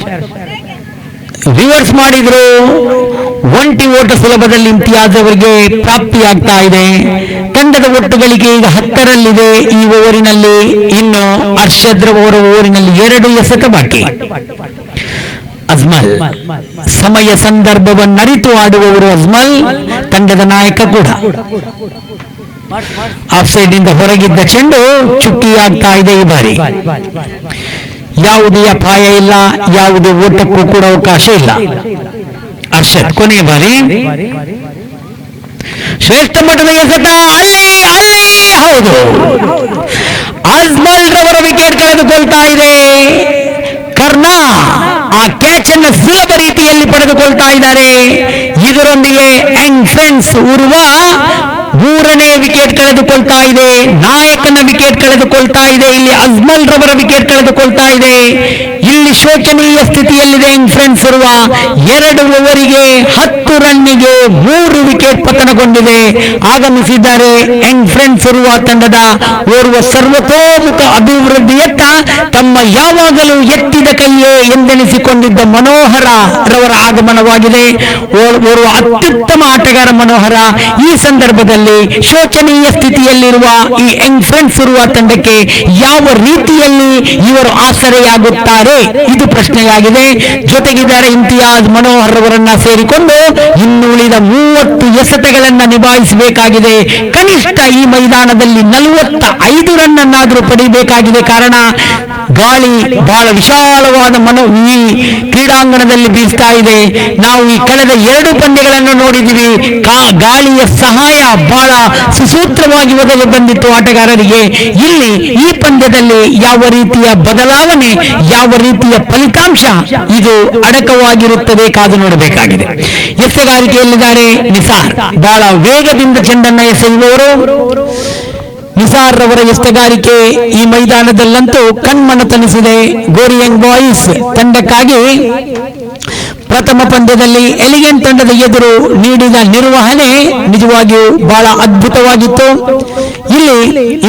ರಿವರ್ಸ್ ಮಾಡಿದ್ರು. ಒಂಟಿ ಓಟ ಸುಲಭದಲ್ಲಿ ಇಮ್ತಿಯಾಜ್ ಅವರಿಗೆ ಪ್ರಾಪ್ತಿಯಾಗ್ತಾ ಇದೆ. ತಂಡದ ಒಟ್ಟುಗಳಿಗೆ ಈಗ 10ರಲ್ಲಿದೆ ಈ ಓವರಿನಲ್ಲಿ. ಇನ್ನು ಅರ್ಷದ್ ಅವರ ಓವರಿನಲ್ಲಿ 2 ಎಸೆತ ಬಾಕಿ. ಅಜ್ಮಲ್ ಸಮಯ ಸಂದರ್ಭವನ್ನರಿತು ಆಡುವವರು. ಅಜ್ಮಲ್ ತಂಡದ ನಾಯಕ ಕೂಡ. ಆಫ್ ಸೈಡ್ ಇಂದ ಹೊರಗಿದ್ದ ಚೆಂಡು ಚುಕ್ಕಿಯಾಗ್ತಾ ಇದೆ ಈ ಬಾರಿ. ಯಾವುದೇ ಅಪಾಯ ಇಲ್ಲ, ಯಾವುದೇ ಓಟಕ್ಕೂ ಕೂಡ ಅವಕಾಶ ಇಲ್ಲ. ಅರ್ಷದ್ ಕೊನೆಯ ಬಾರಿ ಶ್ರೇಷ್ಠ ಮಟ್ಟದ ಎಸೆತ. ಅಲ್ಲಿ ಹೌದು, ಅಜ್ಮಲ್ ರವರ ವಿಕೆಟ್ ಕಳೆದುಕೊಳ್ತಾ ಇದೆ. ಕರ್ನಾ ಆ ಕ್ಯಾಚ್ ಅನ್ನು ಸುಲಭ ರೀತಿಯಲ್ಲಿ ಪಡೆದುಕೊಳ್ತಾ ಇದ್ದಾರೆ. ಇದರೊಂದಿಗೆ ಯಂಗ್ ಫ್ರೆಂಡ್ಸ್ ಉರ್ವ 3ನೇ ವಿಕೆಟ್ ಕಳೆದುಕೊಳ್ತಾ ಇದೆ. ನಾಯಕನ ವಿಕೆಟ್ ಕಳೆದುಕೊಳ್ತಾ ಇದೆ. ಇಲ್ಲಿ ಅಜ್ಮಲ್ ರವರ ವಿಕೆಟ್ ಕಳೆದುಕೊಳ್ತಾ ಇದೆ. ಇಲ್ಲಿ ಶೋಚನೀಯ ಸ್ಥಿತಿಯಲ್ಲಿದೆ ಯಂಗ್ ಫ್ರೆಂಡ್ಸ್ ಇರುವ. 2 ಓವರಿಗೆ 10 ರನ್ನಿಗೆ 3 ವಿಕೆಟ್ ಪತನಗೊಂಡಿದೆ. ಆಗಮಿಸಿದ್ದಾರೆ ಯಂಗ್ ಫ್ರೆಂಡ್ಸ್ ಇರುವ ತಂಡದ ಓರ್ವ ಸರ್ವತೋಮುಖ ಅಭಿವೃದ್ಧಿಯತ್ತ ತಮ್ಮ ಯಾವಾಗಲೂ ಎತ್ತಿದ ಕೈಯೇ ಎಂದೆನಿಸಿಕೊಂಡಿದ್ದ ಮನೋಹರ ರವರ ಆಗಮನವಾಗಿದೆ. ಓರ್ವ ಅತ್ಯುತ್ತಮ ಆಟಗಾರ ಮನೋಹರ ಈ ಸಂದರ್ಭದಲ್ಲಿ ಶೋಚನೀಯ ಸ್ಥಿತಿಯಲ್ಲಿರುವ ಈ ಯಂಗ್ ಫ್ರೆಂಡ್ಸ್ ಇರುವ ತಂಡಕ್ಕೆ ಯಾವ ರೀತಿಯಲ್ಲಿ ಇವರು ಆಸರೆಯಾಗುತ್ತಾರೆ, ಇದು ಪ್ರಶ್ನೆಯಾಗಿದೆ. ಜೊತೆಗಿದ್ದಾರೆ ಇಮ್ತಿಯಾಜ್ ಮನೋಹರ್ ಅವರನ್ನ ಸೇರಿಕೊಂಡು ಇನ್ನುಳಿದ 30 ಎಸೆತಗಳನ್ನ ನಿಭಾಯಿಸಬೇಕಾಗಿದೆ. ಕನಿಷ್ಠ ಈ ಮೈದಾನದಲ್ಲಿ 45 ರನ್ನನ್ನಾದರೂ ಪಡೆಯಬೇಕಾಗಿದೆ. ಕಾರಣ ಗಾಳಿ ಬಹಳ ವಿಶಾಲವಾದ ಈ ಕ್ರೀಡಾಂಗಣದಲ್ಲಿ ಬೀಸ್ತಾ ಇದೆ. ನಾವು ಈ ಕಳೆದ 2 ಪಂದ್ಯಗಳನ್ನು ನೋಡಿದ್ದೀವಿ. ಗಾಳಿಯ ಸಹಾಯ ಬಹಳ ಸುಸೂತ್ರವಾಗಿ ಒದಗಿ ಬಂದಿತ್ತು ಆಟಗಾರರಿಗೆ. ಇಲ್ಲಿ ಈ ಪಂದ್ಯದಲ್ಲಿ ಯಾವ ರೀತಿಯ ಬದಲಾವಣೆ, ಯಾವ ರೀತಿಯ ಫಲಿತಾಂಶ ಇದು ಅಡಕವಾಗಿರುತ್ತದೆ, ಕಾದು ನೋಡಬೇಕಾಗಿದೆ. ಎಸೆಗಾರಿಕೆಯಲ್ಲಿದ್ದಾರೆ ನಿಸಾರ್. ಬಹಳ ವೇಗದಿಂದ ಚೆಂಡನ್ನು ಎಸೆಯುವವರು. ನಿಸಾರ್ ರವರ ಎಸೆಗಾರಿಕೆ ಈ ಮೈದಾನದಲ್ಲಂತೂ ಕಣ್ಮನ ತನಿಸಿದೆ. ಗೋರಿಯಂಗ್ ಬಾಯ್ಸ್ ತಂಡಕ್ಕಾಗಿ ಪ್ರಥಮ ಪಂದ್ಯದಲ್ಲಿ ಎಲಿಗೆಂಟ್ ತಂಡದ ಎದುರು ನೀಡಿದ ನಿರ್ವಹಣೆ ನಿಜವಾಗಿಯೂ ಬಹಳ ಅದ್ಭುತವಾಗಿತ್ತು. ಇಲ್ಲಿ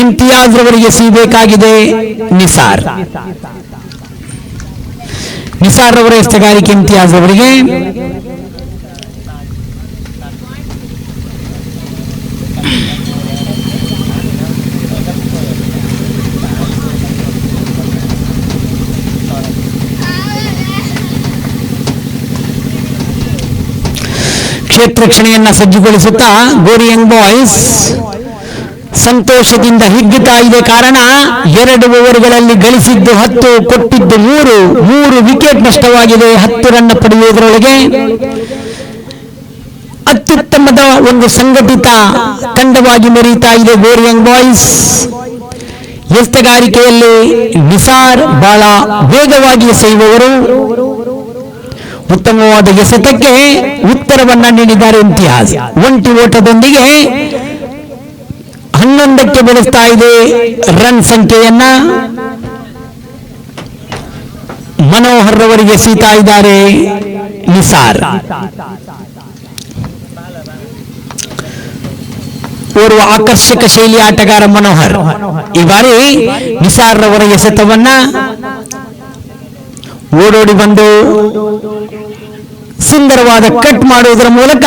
ಇಮ್ತಿಯಾಜ್ ರವರಿಗೆ ಸಿಗಬೇಕಾಗಿದೆ ನಿಸಾರ್. ನಿಸಾರ್ ರವರ ಎಸೆಗಾರಿಕೆ ಇಮ್ತಿಯಾಜ್ ಅವರಿಗೆ. ಕ್ಷೇತ್ರಕ್ಷಣೆಯನ್ನ ಸಜ್ಜುಗೊಳಿಸುತ್ತಾ ಗೋರಿಯಂಗ್ ಬಾಯ್ಸ್ ಸಂತೋಷದಿಂದ ಹಿಗ್ಗುತ್ತಾ ಇದೆ. ಕಾರಣ 2 ಓವರ್ಗಳಲ್ಲಿ ಗಳಿಸಿದ್ದು 10, ಕೊಟ್ಟಿದ್ದು 3 ವಿಕೆಟ್ ನಷ್ಟವಾಗಿದೆ. 10 ರನ್ ಪಡೆಯುವುದರೊಳಗೆ ಅತ್ಯುತ್ತಮದ ಒಂದು ಸಂಘಟಿತ ತಂಡವಾಗಿ ಮೆರೀತಾ ಇದೆ ಗೋರಿಯಂಗ್ ಬಾಯ್ಸ್. ಎಸೆಗಾರಿಕೆಯಲ್ಲಿ ನಿಸಾರ್ ಬಹಳ ವೇಗವಾಗಿ ಎಸೆಯುವವರು. ಉತ್ತಮವಾದ ಎಸೆತಕ್ಕೆ ಉತ್ತರವನ್ನ ನೀಡಿದ್ದಾರೆ ಇಮ್ತಿಯಾಜ್. ಒಂಟಿ ಓಟದೊಂದಿಗೆ 11ಕ್ಕೆ ಬೆಳೆಸ್ತಾ ಇದೆ ರನ್ ಸಂಖ್ಯೆಯನ್ನ. ಮನೋಹರ್ ಅವರಿಗೆ ಎಸೀತಾ ಇದ್ದಾರೆ ನಿಸಾರ್. ಓರ್ವ ಆಕರ್ಷಕ ಶೈಲಿ ಆಟಗಾರ ಮನೋಹರ್ ಈ ಬಾರಿ ನಿಸಾರ್ ರವರ ಎಸೆತವನ್ನ ಓಡೋಡಿ ಬಂದು ಸುಂದರವಾದ ಕಟ್ ಮಾಡುವುದರ ಮೂಲಕ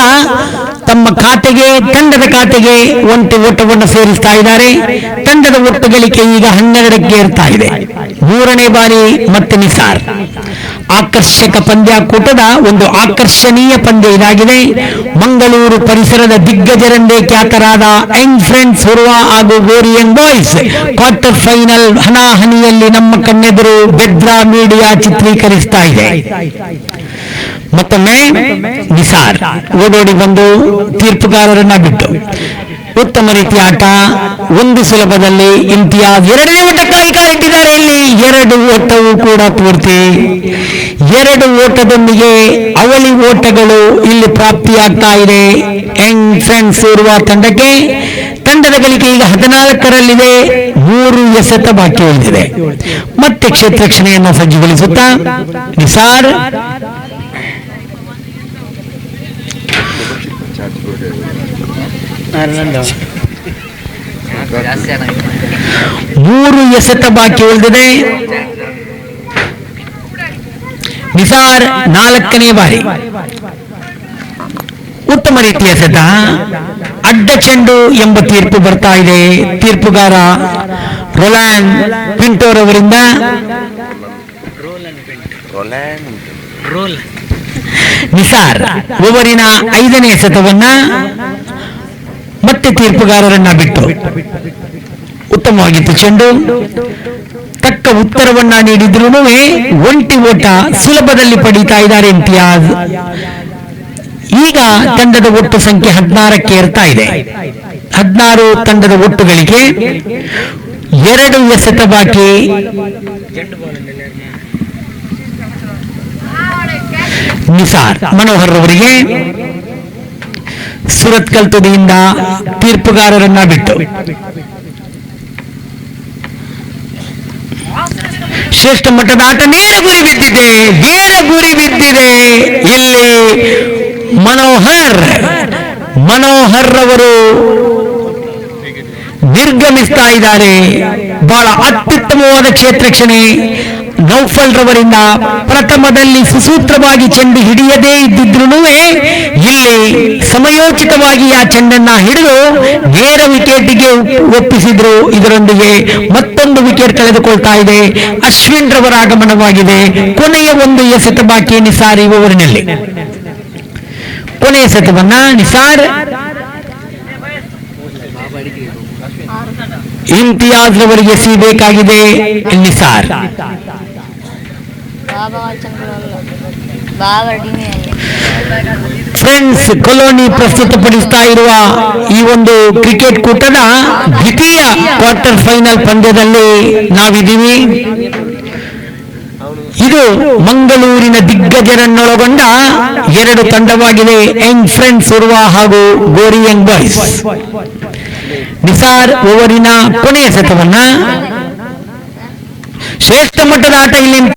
ತಮ್ಮ ಖಾತೆಗೆ, ತಂಡದ ಖಾತೆಗೆ ಒಂಟಿ ಓಟವನ್ನು ಸೇರಿಸ್ತಾ ಇದ್ದಾರೆ. ತಂಡದ ಒಟ್ಟು ಗಳಿಕೆ ಈಗ 12ಕ್ಕೆ ಏರ್ತಾ ಇದೆ. 3ನೇ ಬಾರಿ ಮತ್ತೆ ನಿಸಾರ್. ಆಕರ್ಷಕ ಪಂದ್ಯಾಕೂಟದ ಒಂದು ಆಕರ್ಷಣೀಯ ಪಂದ್ಯ ಇದಾಗಿದೆ. ಮಂಗಳೂರು ಪರಿಸರದ ದಿಗ್ಗಜರೆಂದೇ ಖ್ಯಾತರಾದ ಯಂಗ್ ಫ್ರೆಂಡ್ಸ್ ಹುರುವ ಹಾಗೂ ಗೋರಿಯನ್ ಬಾಯ್ಸ್ ಕ್ವಾರ್ಟರ್ ಫೈನಲ್ ಹಣಾಹಣಿಯಲ್ಲಿ ನಮ್ಮ ಕಣ್ಣೆದುರು ಬೆದ್ರಾ ಮೀಡಿಯಾ ಚಿತ್ರೀಕರಿಸ್ತಾ ಇದೆ. ಮತ್ತೊಮ್ಮೆ ನಿಸಾರ್ ಓಡೋಡಿ ಬಂದು ತೀರ್ಪುಗಾರರನ್ನ ಬಿಟ್ಟು ಉತ್ತಮ ರೀತಿಯ ಆಟ. ಒಂದು ಸುಲಭದಲ್ಲಿ ಇಂತಿಯಾಜ್ 2ನೇ ಓಟಕ್ಕಾಗಿ ಕಾಲಿಟ್ಟಿದ್ದಾರೆ. ಇಲ್ಲಿ 2 ಓಟವೂ ಕೂಡ ಪೂರ್ತಿ. 2 ಓಟದೊಂದಿಗೆ ಅವಳಿ ಓಟಗಳು ಇಲ್ಲಿ ಪ್ರಾಪ್ತಿಯಾಗ್ತಾ ಇದೆ ಯಂಗ್ ಫ್ರೆಂಡ್ಸ್ ಇರುವ ತಂಡಕ್ಕೆ. ತಂಡದ ಗಳಿಕೆ ಈಗ 14ರಲ್ಲಿದೆ. 3 ಎಸೆತ ಬಾಕಿ ಉಳಿದಿದೆ. ಮತ್ತೆ ಕ್ಷೇತ್ರ ರಕ್ಷಣೆಯನ್ನು ಸಜ್ಜುಗೊಳಿಸುತ್ತಾ ನಿಸಾರ್ ಜಾಸ್ತಿ ಆಗಿದೆ. 3 ಎಸೆತ ಬಾಕಿ ಉಳಿದಿದೆ. ನಿಸಾರ್ 4ನೇ ಬಾರಿ ಉತ್ತಮ ರೀತಿಯ ಎಸೆತ. ಅಡ್ಡ ಚೆಂಡು ಎಂಬ ತೀರ್ಪು ಬರ್ತಾ ಇದೆ. ತೀರ್ಪುಗಾರ ರೋಲ್ಯಾಂಡ್ ಪಿಂಟೋರವರಿಂದ. ನಿಸಾರ್ ಓವರಿನ 5ನೇ ಎಸೆತವನ್ನ ಮತ್ತೆ ತೀರ್ಪುಗಾರರನ್ನ ಬಿಟ್ಟು ಉತ್ತಮವಾಗಿತ್ತು ಚೆಂಡು. ತಕ್ಕ ಉತ್ತರವನ್ನ ನೀಡಿದ್ರೂ ಒಂಟಿ ಓಟ ಸುಲಭದಲ್ಲಿ ಪಡೀತಾ ಇದ್ದಾರೆ ಇಂತಿಯಾಜ್. ಈಗ ತಂಡದ ಒಟ್ಟು ಸಂಖ್ಯೆ 16ಕ್ಕೆ ಏರ್ತಾ ಇದೆ. 16 ತಂಡದ ಒಟ್ಟು ಗಳಿಕೆ. 2 ಎಸೆತ ಬಾಕಿ. ನಿಸಾರ್ ಮನೋಹರ್ ಅವರಿಗೆ ಸುರತ್ಕಲ್ ತುದಿಯಿಂದ ತೀರ್ಪುಗಾರರನ್ನ ಬಿಟ್ಟು ಶ್ರೇಷ್ಠ ಮಟ್ಟದ ಆಟ. ನೇರ ಗುರಿ ಬಿದ್ದಿದೆ. ಇಲ್ಲಿ ಮನೋಹರ್ ಅವರು ನಿರ್ಗಮಿಸ್ತಾ ಇದ್ದಾರೆ. ಬಹಳ ಅತ್ಯುತ್ತಮವಾದ ಕ್ಷೇತ್ರಕ್ಷಣೆ ನೌಫಲ್ ರವರಿಂದ. ಪ್ರಥಮದಲ್ಲಿ ಸುಸೂತ್ರವಾಗಿ ಚೆಂಡು ಹಿಡಿಯದೇ ಇದ್ದಿದ್ರು ಇಲ್ಲಿ ಸಮಯೋಚಿತವಾಗಿ ಆ ಚೆಂಡನ್ನ ಹಿಡಿದು ನೇರ ವಿಕೆಟ್ಗೆ ಒಪ್ಪಿಸಿದ್ರು. ಇದರೊಂದಿಗೆ ಮತ್ತೊಂದು ವಿಕೆಟ್ ಕಳೆದುಕೊಳ್ತಾ ಇದೆ. ಅಶ್ವಿನ್ ರವರ ಆಗಮನವಾಗಿದೆ. ಕೊನೆಯ 1 ಎಸೆತ ಬಾಕಿ ನಿಸಾರ್ ಓವರಿನಲ್ಲಿ. ಕೊನೆಯ ಎಸೆತವನ್ನ ನಿಸಾರ್ ಇಂತಿಯಾಜ್ ರವರಿಗೆ ಸಿಗಬೇಕಾಗಿದೆ. ನಿಸಾರ್ ಫ್ರೆಂಡ್ಸ್ ಕಾಲೋನಿ ಪ್ರಸ್ತುತಪಡಿಸ್ತಾ ಇರುವ ಈ ಒಂದು ಕ್ರಿಕೆಟ್ ಕೂಟದ ದ್ವಿತೀಯ ಕ್ವಾರ್ಟರ್ ಫೈನಲ್ ಪಂದ್ಯದಲ್ಲಿ ನಾವಿದ್ದೀವಿ. ಇದು ಮಂಗಳೂರಿನ ದಿಗ್ಗಜರನ್ನೊಳಗೊಂಡ 2 ತಂಡವಾಗಿದೆ. ಯಂಗ್ ಫ್ರೆಂಡ್ಸ್ ಉರ್ವ ಹಾಗೂ ಗೋರಿಯನ್ ಬಾಯ್ಸ್. ನಿಸಾರ್ ಓವರಿನ ಕೊನೆಯ ಎಸೆತವನ್ನ ಶ್ರೇಷ್ಠ ಮಟ್ಟದ ಆಟ ಇಲ್ಲಿ